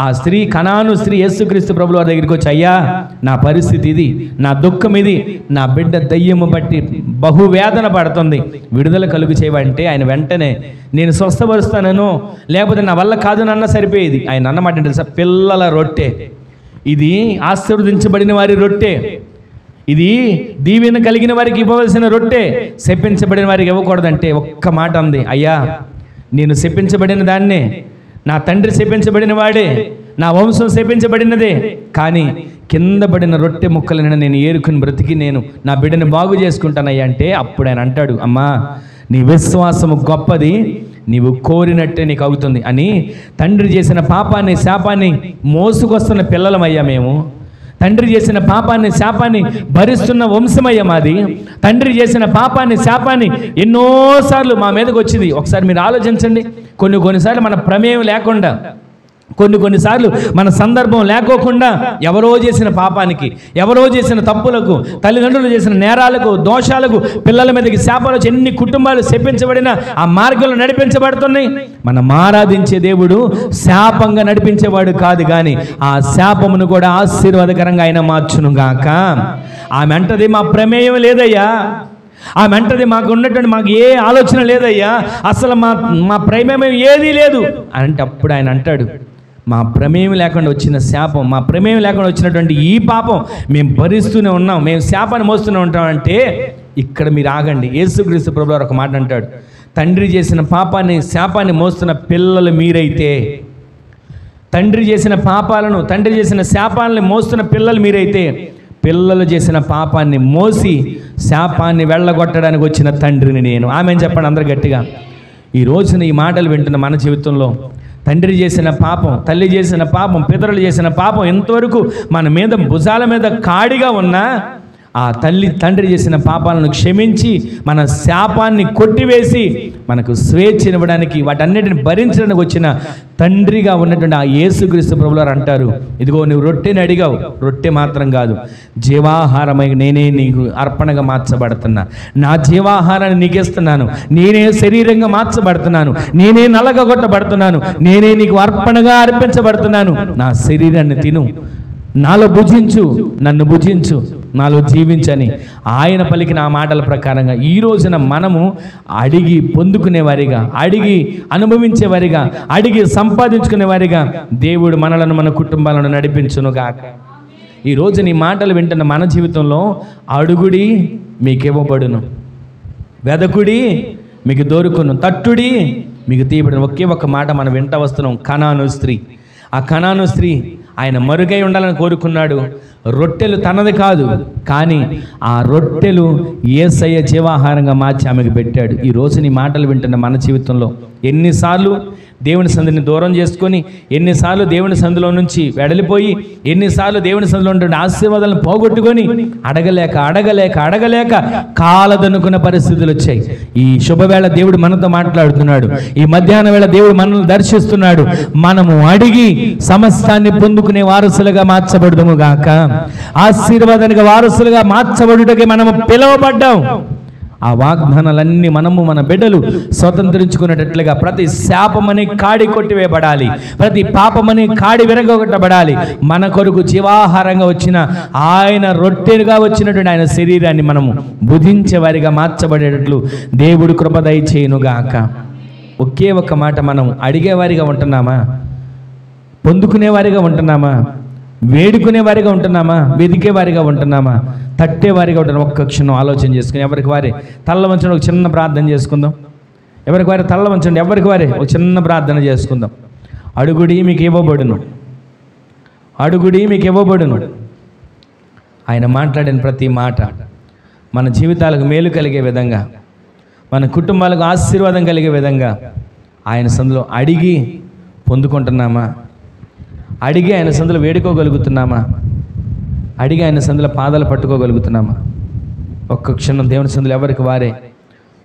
ఆ స్త్రీ, కనాను స్త్రీ యేసుక్రీస్తు ప్రభుల వారి దగ్గరికి వచ్చి, అయ్యా నా పరిస్థితి ఇది, నా దుఃఖం ఇది, నా బిడ్డ దయ్యము బట్టి బహువేదన పడుతుంది, విడుదల కలుగు చేయవంటే ఆయన వెంటనే నేను స్వస్థపరుస్తానను, లేకపోతే నా వల్ల కాదు నన్న సరిపోయేది. ఆయన అన్నమాట తెలుసా? పిల్లల రొట్టె ఇది, ఆశీర్వదించబడిన వారి రొట్టె ఇది, దీవెన కలిగిన వారికి ఇవ్వవలసిన రొట్టె, శపించబడిన వారికి ఇవ్వకూడదంటే ఒక్క మాట అంది, అయ్యా నేను శపించబడిన దాన్నే, నా తండ్రి శపించబడిన వాడే, నా వంశం శపించబడినదే, కానీ కింద పడిన రొట్టె ముక్కలను నేను ఏరుకుని బ్రతికి నేను నా బిడ్డను బాగు చేసుకుంటానయ్యా అంటే అప్పుడు ఆయన అంటాడు, అమ్మా నీ విశ్వాసము గొప్పది, నీవు కోరినట్టే నీకు అవుతుంది అని. తండ్రి చేసిన పాపాన్ని శాపాన్ని మోసుకొస్తున్న పిల్లలమయ్యా మేము, తండ్రి చేసిన పాపాన్ని శాపాన్ని భరిస్తున్న వంశమయ్య మాది, తండ్రి చేసిన పాపాన్ని శాపాన్ని ఎన్నోసార్లు మా మీదకి వచ్చింది. ఒకసారి మీరు ఆలోచించండి, కొన్నిసార్లు మన ప్రమేయం లేకుండా, కొన్నిసార్లు మన సందర్భం లేకోకుండా ఎవరో చేసిన పాపానికి, ఎవరో చేసిన తప్పులకు, తల్లిదండ్రులు చేసిన నేరాలకు, దోషాలకు పిల్లల మీదకి శాపాలు వచ్చి ఎన్ని కుటుంబాలు శపించబడిన ఆ మార్గంలో నడిపించబడుతున్నాయి. మనం ఆరాధించే దేవుడు శాపంగా నడిపించేవాడు కాదు, కానీ ఆ శాపమును కూడా ఆశీర్వాదకరంగా ఆయన మార్చును గాక. ఆమె అంటది, మా ప్రమేయం లేదయ్యా, ఆమె అంటది, మాకు ఉన్నటువంటి మాకు ఏ ఆలోచన లేదయ్యా, అసలు మా ప్రమేయం ఏదీ లేదు అంటే అప్పుడు ఆయన అంటాడు, మా ప్రమేయం లేకుండా వచ్చిన శాపం, మా ప్రమేయం లేకుండా వచ్చినటువంటి ఈ పాపం మేము భరిస్తూనే ఉన్నాం, మేము శాపాన్ని మోస్తూనే ఉంటాం అంటే ఇక్కడ మీరు ఆగండి. యేసుక్రీస్తు ప్రభువు ఒక మాట అంటాడు, తండ్రి చేసిన పాపాన్ని శాపాన్ని మోస్తున్న పిల్లలు మీరైతే, తండ్రి చేసిన పాపాలను, తండ్రి చేసిన శాపాలను మోస్తున్న పిల్లలు మీరైతే, పిల్లలు చేసిన పాపాన్ని మోసి శాపాన్ని వెళ్ళగొట్టడానికి వచ్చిన తండ్రిని నేను. ఆమె చెప్పండి అందరు గట్టిగా. ఈ రోజున ఈ మాటలు వింటున్న మన జీవితంలో తండ్రి చేసిన పాపం, తల్లి చేసిన పాపం, పితరులు చేసిన పాపం ఎంతవరకు మన మీద భుజాల మీద కాడిగా ఉన్నా ఆ తండ్రి చేసిన పాపాలను క్షమించి మన శాపాన్ని కొట్టివేసి మనకు స్వేచ్ఛనివ్వడానికి, వాటన్నిటిని భరించడానికి వచ్చిన తండ్రిగా ఉన్నటువంటి ఆ యేసుక్రీస్తు ప్రభువారు అంటారు, ఇదిగో నువ్వు రొట్టెని అడిగావు, రొట్టె మాత్రం కాదు, జీవాహారమై నేనే నీకు అర్పణగా మార్చబడుతున్నా, నా జీవాహారాన్ని నీకు ఇస్తున్నాను, నేనే శరీరంగా మార్చబడుతున్నాను, నేనే నలగగొట్టబడుతున్నాను, నేనే నీకు అర్పణగా అర్పించబడుతున్నాను, నా శరీరాన్ని తిను, నాలో భుజించు, నన్ను భుజించు, నాలో జీవించని ఆయన పలికిన ఆ మాటల ప్రకారంగా ఈ రోజున మనము అడిగి పొందుకునేవారిగా, అడిగి అనుభవించేవారిగా, అడిగి సంపాదించుకునేవారిగా దేవుడు మనలను, మన కుటుంబాలను నడిపించునుగాక. ఈ రోజు నీ మాటలు వింటున్న మన జీవితంలో అడుగుడి మీకు ఇవ్వబడును, వెదకుడి మీకు దొరుకును, తట్టుడి మీకు తీయబడును. ఒకే ఒక్క మాట మనం వింట వస్తున్నాం, కనాను స్త్రీ. ఆ కనాను స్త్రీ ఆయన మరుగై ఉండాలని కోరుకున్నాడు. రొట్టెలు తనది కాదు, కానీ ఆ రొట్టెలు యేసయ్య జీవాహారంగా మార్చి ఆమెకు పెట్టాడు. ఈ రోజు నీ మాటలు వింటున్న మన జీవితంలో ఎన్నిసార్లు దేవుని సంధిని దూరం చేసుకొని, ఎన్నిసార్లు దేవుని సంధిలో నుంచి వెడలిపోయి, ఎన్నిసార్లు దేవుని సంధిలో ఉండే ఆశీర్వాదాలను పోగొట్టుకొని అడగలేక కాలదనుకున్న పరిస్థితులు వచ్చాయి. ఈ శుభవేళ దేవుడు మనతో మాట్లాడుతున్నాడు, ఈ మధ్యాహ్న వేళ దేవుడు మనల్ని దర్శిస్తున్నాడు. మనము అడిగి సమస్తాన్ని పొందుకునే వారసులుగా మార్చబడుదుము గాక. ఆశీర్వాదానికి వారసులుగా మార్చబడుటకి మనము పిలువబడ్డాం. ఆ వాగ్దానాలన్నీ మనము, మన బిడ్డలు స్వతంత్రించుకునేటట్లుగా ప్రతి శాపమనే కాడి కొట్టివేయబడాలి, ప్రతి పాపమనే కాడి విరగొట్టబడాలి. మన కొరకు జీవాహారంగా వచ్చిన ఆయన రొట్టెలుగా వచ్చినటువంటి ఆయన శరీరాన్ని మనము భుజించే వారిగా మార్చబడేటట్లు దేవుడు కృప దయచేయునుగాక. ఒకే ఒక్క మాట, మనం అడిగేవారిగా ఉంటున్నామా, పొందుకునేవారిగా ఉంటున్నామా, వేడుకునేవారిగా ఉంటున్నామా, వెదికేవారిగా ఉంటున్నామా, తట్టేవారిగా ఉంటున్నాం? ఒక్క క్షణం ఆలోచన చేసుకుని ఎవరికి వారే తల్ల వంచండి, ఒక చిన్న ప్రార్థన చేసుకుందాం. ఎవరికి వారే తల్ల వంచండి, ఎవరికి వారే ఒక చిన్న ప్రార్థన చేసుకుందాం. అడుగుడి మీకు ఇవ్వబడును, అడుగుడి మీకు ఇవ్వబడును. ఆయన మాట్లాడిన ప్రతి మాట మన జీవితాలకు మేలు కలిగే విధంగా, మన కుటుంబాలకు ఆశీర్వాదం కలిగే విధంగా ఆయన సందులో అడిగి పొందుకుంటున్నామా? అడిగి ఆయన సందులో వేడుకోగలుగుతున్నామా? అడిగి ఆయన సందులో పాదాలు పట్టుకోగలుగుతున్నామా? ఒక్క క్షణం దేవుని సందులో ఎవరికి వారే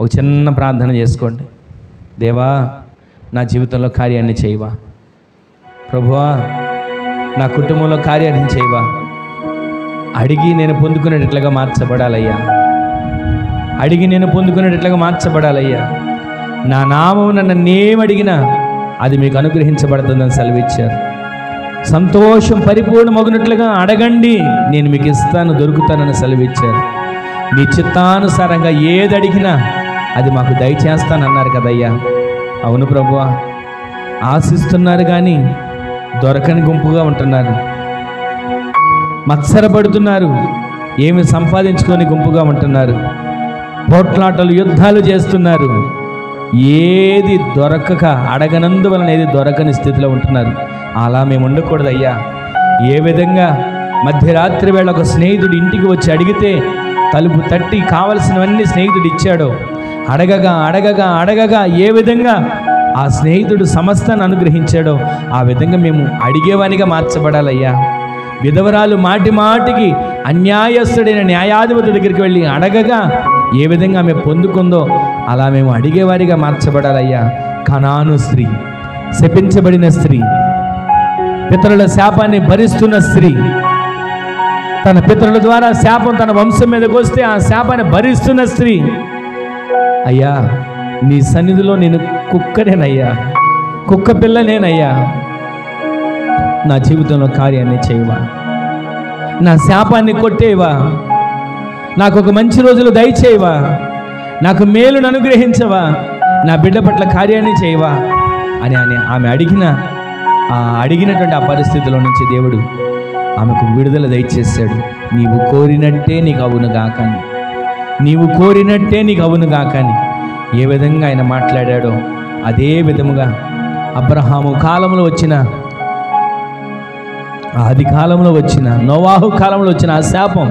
ఒక చిన్న ప్రార్థన చేసుకోండి. దేవా, నా జీవితంలో కార్యాన్ని చేయవా? ప్రభువా, నా కుటుంబంలో కార్యాన్ని చేయవా? అడిగి నేను పొందుకునేటట్లుగా మార్చబడాలయ్యా. అడిగి నేను పొందుకునేటట్లుగా మార్చబడాలయ్యా. నా నామం నన్నేమడిగినా అది మీకు అనుగ్రహించబడుతుందని సెలవిచ్చారు. సంతోషం పరిపూర్ణమగునట్లుగా అడగండి, నేను మీకు ఇస్తాను, దొరుకుతానని సెలవిచ్చారు. మీ చిత్తానుసారంగా ఏది అడిగినా అది మాకు దయచేస్తానన్నారు కదయ్యా. అవును ప్రభువా, ఆశిస్తున్నారు కానీ దొరకని గుంపుగా ఉంటున్నారు. మత్సరపడుతున్నారు, ఏమి సంపాదించుకొని గుంపుగా ఉంటున్నారు. పోట్లాటలు, యుద్ధాలు చేస్తున్నారు. ఏది దొరకక అడగనందువలన ఏది దొరకని స్థితిలో ఉంటున్నారు. అలా మేము ఉండకూడదయ్యా. ఏ విధంగా మధ్యరాత్రి వేళ ఒక స్నేహితుడు ఇంటికి వచ్చి అడిగితే తలుపు తట్టి కావలసినవన్నీ స్నేహితుడు ఇచ్చాడో, అడగగా అడగగా అడగగా ఏ విధంగా ఆ స్నేహితుడు సమస్తాన్ని అనుగ్రహించాడో ఆ విధంగా మేము అడిగేవానిగా మార్చబడాలయ్యా. విధవరాలు మాటి మాటికి అన్యాయస్తుడైన న్యాయాధిపతి దగ్గరికి వెళ్ళి అడగగా ఏ విధంగా ఆమె పొందుకుందో అలా మేము అడిగేవారిగా మార్చబడాలయ్యా. కనాను స్త్రీ, శపించబడిన స్త్రీ, పితరుల శాపాన్ని భరిస్తున్న స్త్రీ, తన పితరుల ద్వారా శాపం తన వంశం మీదకి వస్తే ఆ శాపాన్ని భరిస్తున్న స్త్రీ, అయ్యా నీ సన్నిధిలో నేను కుక్కనేనయ్యా, కుక్క పిల్లనేనయ్యా. నా జీవితంలో కార్యాన్ని చేయవా? నా శాపాన్ని కొట్టేవా? నాకు ఒక మంచి రోజులు దయచేయవా? నాకు మేలును అనుగ్రహించవా? నా బిడ్డ పట్ల కార్యాన్ని చేయవా అని ఆమె అడిగినటువంటి ఆ పరిస్థితిలో నుంచి దేవుడు ఆమెకు విడుదల దయచేశాడు. నీవు కోరినట్టే నీకు అవును గాకని, నీవు కోరినట్టే నీకు అవును గాకని ఏ విధంగా ఆయన మాట్లాడాడో అదే విధముగా అబ్రహాము కాలంలో వచ్చిన, ఆది కాలంలో వచ్చిన, నోవాహు కాలంలో వచ్చిన ఆ శాపం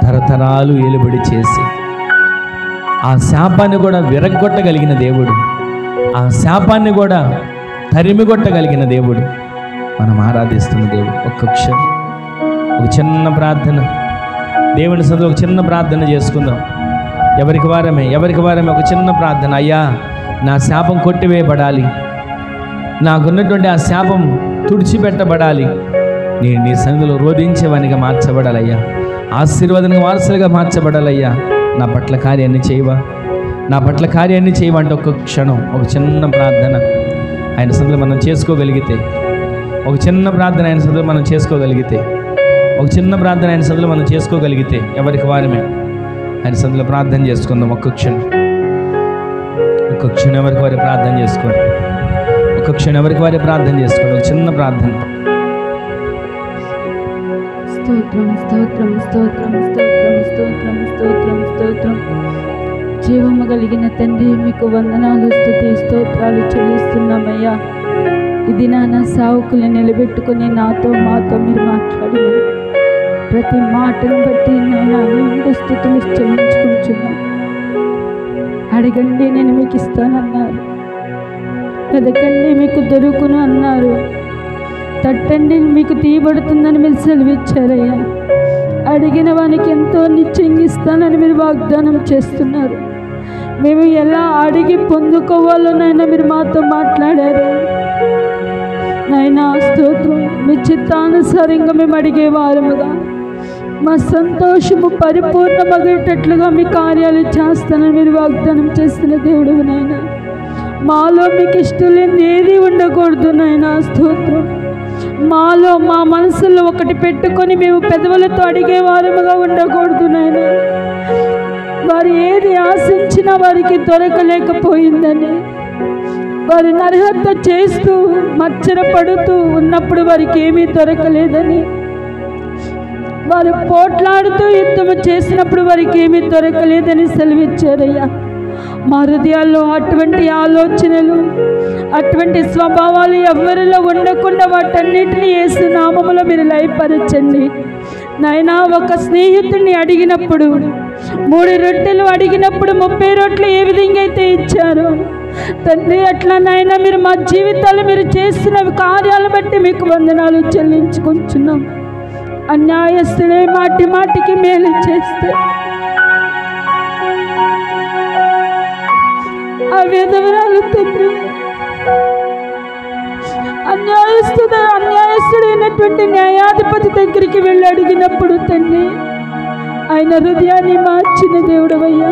తరతరాలు ఏలుబడి చేసి ఆ శాపాన్ని కూడా విరగ్గొట్టగలిగిన దేవుడు, ఆ శాపాన్ని కూడా తరిమిగొట్టగలిగిన దేవుడు, మనం ఆరాధిస్తున్న దేవుడు. ఒక్క క్షణం ఒక చిన్న ప్రార్థన దేవుని సన్నిధిలో ఒక చిన్న ప్రార్థన చేసుకుందాం. ఎవరికి వారమే ఒక చిన్న ప్రార్థన. అయ్యా, నా శాపం కొట్టివేయబడాలి, నాకున్నటువంటి ఆ శాపం తుడిచిపెట్టబడాలి, నేను నీ సన్నిధిలో రోధించేవానిగా మార్చబడాలయ్యా, ఆశీర్వాదానికి వారసులుగా మార్చబడాలయ్యా. నా పట్ల కార్యాన్ని చేయవా? నా పట్ల కార్యాన్ని చేయవా అంటే ఒక్క క్షణం ఒక చిన్న ప్రార్థన ఆయన సన్నిధిలో మనం చేసుకోగలిగితే, ఒక చిన్న ప్రార్థన ఆయన సన్నిధిలో మనం చేసుకోగలిగితే, ఒక చిన్న ప్రార్థన ఆయన సన్నిధిలో మనం చేసుకోగలిగితే ఎవరికి వారమే ఆయన సన్నిధిలో ప్రార్థన చేసుకుందాం. ఒక్క క్షణం ఎవరికి వారి ప్రార్థన చేసుకోండి. ఒక్క క్షణం ఎవరికి వారి ప్రార్థన చేసుకోండి. ఒక చిన్న ప్రార్థన. స్తోత్రం స్తోత్రం స్తోత్రం స్తోత్రం స్తోత్రం స్తోత్రం స్తోత్రం. జీవము కలిగిన తండ్రి, మీకు వందనాలు, స్తుతి స్తోత్రాలు చెల్లిస్తున్నామయ్యా. ఇది నా సావుకులు నిలబెట్టుకుని నాతో మాతో మీరు మాట్లాడిన ప్రతి మాటను బట్టి నేను అనేక స్థుతులు చెల్లించుకుంటున్నాను. అడగండి నేను మీకు ఇస్తానన్నారు, వెదకండి మీకు దొరుకును అన్నారు, తట్టండి మీకు తీయబడుతుందని మీరు సెలవిచ్చారయ్యా. అడిగిన వానికి ఎంతో నిశ్చయంగా ఇస్తానని మీరు వాగ్దానం చేస్తున్నారు. మేము ఎలా అడిగి పొందుకోవాలో నాయనా మీరు మాతో మాట్లాడారు నాయనా. స్తోత్రం. మీ చిత్తానుసారంగా మేము అడిగే వారముగా, మా సంతోషము పరిపూర్ణమగేటట్లుగా మీ కార్యాలు చేస్తానని మీరు వాగ్దానం చేస్తున్న దేవుడు నాయనా. మాలో మీకు ఇష్టం లేని ఏది ఉండకూడదు నాయనా. స్తోత్రం. మాలో మా మనసులో ఒకటి పెట్టుకొని మేము పెదవులతో అడిగే వారముగా ఉండకూడదు నాయనా. వారు ఏది ఆశించినా వారికి దొరకలేకపోయిందని, వారు నరహత్య చేస్తూ మచ్చరపడుతూ ఉన్నప్పుడు వారికి ఏమీ దొరకలేదని, వారు పోట్లాడుతూ యుద్ధము చేసినప్పుడు వారికి ఏమీ దొరకలేదని సెలవిచ్చారయ్యా. మా హృదయాల్లో అటువంటి ఆలోచనలు, అటువంటి స్వభావాలు ఎవరిలో ఉండకుండా వాటన్నిటిని యేసు నామములో మీరు లయపరచండి నాయనా. ఒక స్నేహితుడిని అడిగినప్పుడు 3 రొట్టెలు అడిగినప్పుడు 30 రొట్టెలు ఏ విధంగా అయితే ఇచ్చారో తండ్రి, అట్లా నాయన మీరు మా జీవితాలు మీరు చేస్తున్న కార్యాలను బట్టి మీకు వందనాలు చెల్లించుకుంటున్నాం. అన్యాయస్తులే మాటి మాటికి మేలు చేస్తే ఆ విధవరాలు తండ్రి అన్యాయస్తుడైనటువంటి న్యాయాధిపతి దగ్గరికి వెళ్ళి అడిగినప్పుడు తండ్రి ఆయన హృదయాన్ని మార్చిన దేవుడవయ్యా,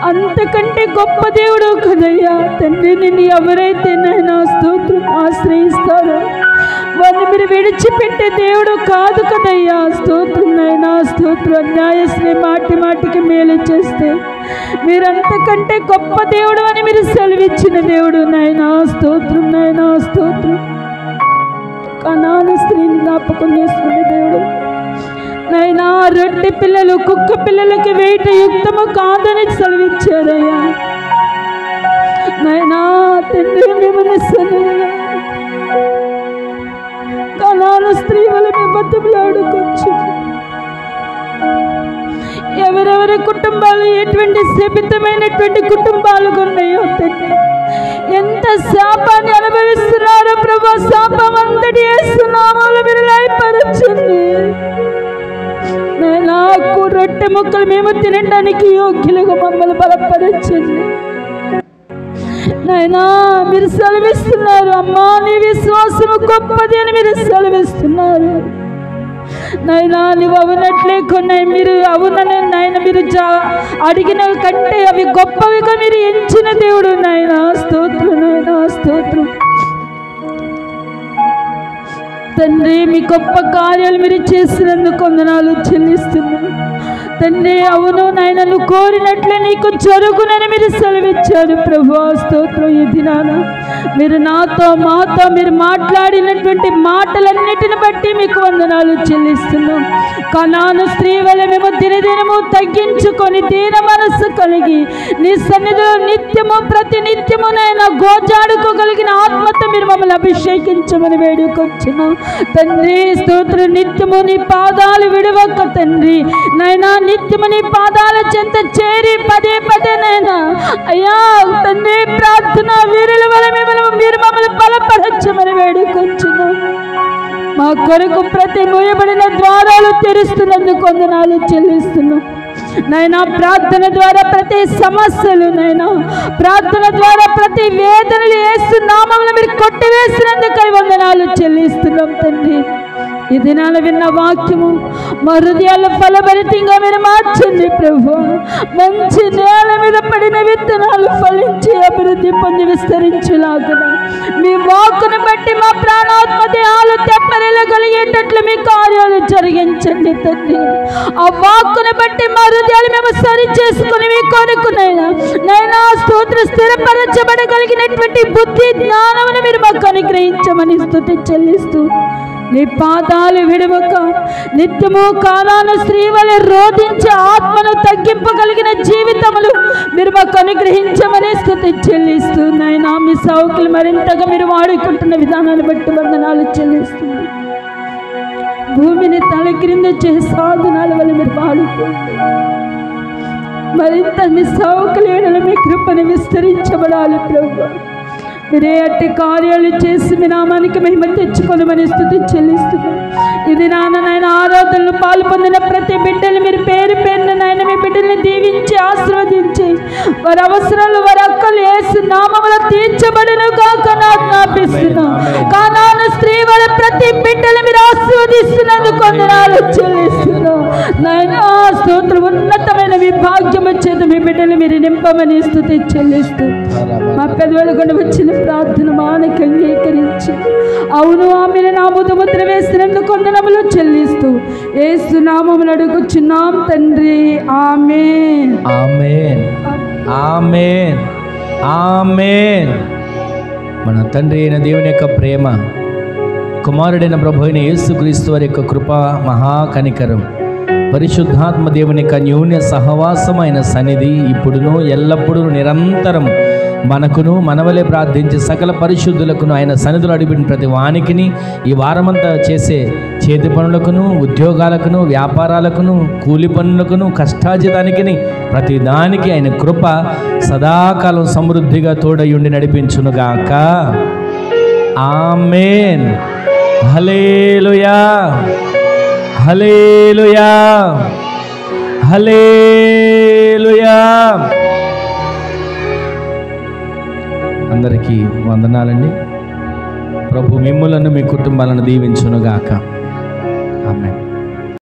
అంతకంటే గొప్ప దేవుడు కదయ్యా తండ్రి. నిన్ను ఎవరైతే నాయనా స్తోత్రం ఆశ్రయిస్తారో వారిని మీరు విడిచిపెట్టే దేవుడు కాదు కదయ్యా. స్తోత్రం నాయనా స్తోత్రం. అన్యాయస్తులే మాటి మాటికి మేలు చేస్తే మీరంతకంటే గొప్ప దేవుడు అని మీరు సెలవిచ్చిన దేవుడు నాయనా స్తోత్రం నాయనా స్తోత్రం. కనాను స్త్రీని జ్ఞాపకం చేసుకునే దేవుడు నాయనా. రొట్టె పిల్లలు కుక్క పిల్లలకి వేట యుక్తము కాదని సెలవిచ్చారయ్యా నాయనా తండ్రి. మిమ్మల్ని కనాను స్త్రీ వల్ల మీ బతుకులాడుకోవచ్చు. ఎవరెవరి కుటుంబాలు ఎటువంటి శపితమైనటువంటి కుటుంబాలు ఉన్నాయో తండ్రి, ఎంత శాపాన్ని అనుభవిస్తున్నారో ప్రభా. శాపం అంతటి వేస్తున్నామో మీరు లయపరచండి. నాకు రొట్టె ముక్కలు మేము తినడానికి యోగ్యులుగా మమ్మల్ని బలపరచండి నాయనా. మీరు సెలవిస్తున్నారు అమ్మా, నీ విశ్వాసము గొప్పది అని మీరు సెలవిస్తున్నారు నాయనా. నువ్వు అవునట్లే కొన్ని మీరు అవునని నాయన మీరు అడిగిన కంటే అవి గొప్పవిగా మీరు ఎంచిన దేవుడు నాయనా. స్తోత్రం నాయనా స్తోత్రం తండ్రి. మీ గొప్ప కార్యాలు మీరు చేసినందుకు వందనాలు చెల్లిస్తున్నాను తండ్రి. అవును నాయన, నువ్వు కోరినట్లే నీకు జరుగునని మీరు సెలవిచ్చారు ప్రభు. స్తోత్రం. ఈ దినాన మీరు నాతో మాతో మీరు మాట్లాడినటువంటి మాటలన్నిటిని బట్టి మీకు వందనాలు చెల్లిస్తున్నాం. కనాను స్త్రీ వల్ల మేము దినదినము తగ్గించుకొని దీన మనస్సు కలిగి నీ సన్నిధిలో నిత్యము ప్రతి నిత్యము నాయన గోజాడుకోగలిగిన ఆత్మతో మీరు మమ్మల్ని అభిషేకించమని వేడుకొచ్చున్నాం తండ్రి. స్తోత్రం. నిత్యము నీ పాదాలు విడవక తండ్రి నైనా, నిత్యము నీ పాదాల చెంత చేరి పదే పదే నైనా అయ్యా తండ్రి ప్రార్థన వీరుల వల్ల మీరు మమ్మల్ని బలపరచమని వేడుకొచ్చున్నాం. మా కొరకు ప్రతి మూయబడిన ద్వారాలు తెరుస్తున్నందుకు వందనాలు చెల్లిస్తున్నాం నైనా. ప్రార్థన ద్వారా ప్రతి సమస్యలు నైనా, ప్రార్థన ద్వారా ప్రతి వేదనలు వేస్తున్నామని మీరు కొట్టివేసినందుకై వందనాలు చెల్లిస్తున్నాం తండ్రి. ఈ దినాలు విన్న వాక్యము మా హృదయాల ఫలభరితంగా మీరు మార్చండి ప్రభు. మంచి నేల మీద పడిన విత్తనాలు ఫలించి అభివృద్ధి పొంది విస్తరించులాగా మీ వాక్కును బట్టి మా ప్రాణాత్మ దేహాలు తెప్పరిల్లగలిగేటట్లు మీ కార్యాలు జరిగించండి తండ్రి. ఆ వాక్కును బట్టి మా హృదయాలు మేము సరి చేసుకుని మీ కొనుక్కునైనా నైనా స్తోత్ర స్థిరపరచబడగలిగినటువంటి బుద్ధి జ్ఞానమును మీరు మాకు అనుగ్రహించమని స్తుతి చెల్లిస్తూ నీ పాదాలు విడవక నిత్యము కాలాను స్త్రీ వలె రోధించే ఆత్మను తగ్గింపగలిగిన జీవితములు మీరు మాకు అనుగ్రహించమని స్తుతి చెల్లిస్తూ నాయనా. మీ సౌకులు మరింతగా మీరు వాడుకుంటున్న విధానాన్ని బట్టి వందనాలు చెల్లిస్తున్నారు. భూమిని తల క్రింద చేసే సాధనాల వల్ల మీరు వాడుకుంటారు. మరింత మీ సౌకులు మీ కృపను విస్తరించబడాలి ప్రభు. మీరే అట్టి కార్యాలు చేసి మీ నామానికి మహిమ తెచ్చుకొనమని స్తుతి చెల్లిస్తున్నాం. ఇది నాయన ఆరాధనలు పాలు పొందిన ప్రతి బిడ్డలు మీరు పేరు పేరున నాయన మీ బిడ్డల్ని దీవించి ఆశీర్వదించి వారి అవసరాలు వారి అక్కలు యేసు నామములో తీర్చబడును గాక ఆజ్ఞాపిస్తున్నాం. కానాను స్త్రీ వారి ప్రతి బిడ్డలు మీరు ఆశీర్వదిస్తున్నందుకు వందనాలు చెల్లిస్తున్నాం నాయన. స్తోత్రం. ఉన్నతమైన విభాగ్యము చేత మీ బిడ్డలు మీరు నింపమని స్తుతి చెల్లిస్తూ మా పెదవులు కూడా వచ్చిన ప్రార్థన మానకి అంగీకరించి అవును ఆమెను నా ముద్ర వేసినందుకు వందనములు చెల్లిస్తూ యేసు నామములో అడుగుచున్నాం తండ్రి. ఆమేన్ ఆమేన్ ఆమేన్ ఆమేన్. మన తండ్రి అయిన దేవుని యొక్క ప్రేమ, కుమారుడైన ప్రభు అయిన యేసుక్రీస్తు వారి యొక్క కృప, మహాకనికరం, పరిశుద్ధాత్మ దేవుని యొక్క న్యూన్య సహవాసమైన సన్నిధి ఇప్పుడును ఎల్లప్పుడూ నిరంతరం మనకును మనవలే ప్రార్థించే సకల పరిశుద్ధులకును ఆయన సన్నిధిలో అడిగిన ప్రతి వానికిని ఈ వారమంతా చేసే చేతి పనులకును ఉద్యోగాలకును వ్యాపారాలకును కూలి పనులకును కష్టాజితానికి ప్రతి దానికి ఆయన కృప సదాకాలం సమృద్ధిగా తోడయుండి నడిపించునుగాక. ఆమేన్. హల్లెలూయా, హల్లెలూయా, హల్లెలూయా. అందరికీ వందనాలండి. ప్రభు మిమ్ములను మీ కుటుంబాలను దీవించునుగాక. ఆమేన్.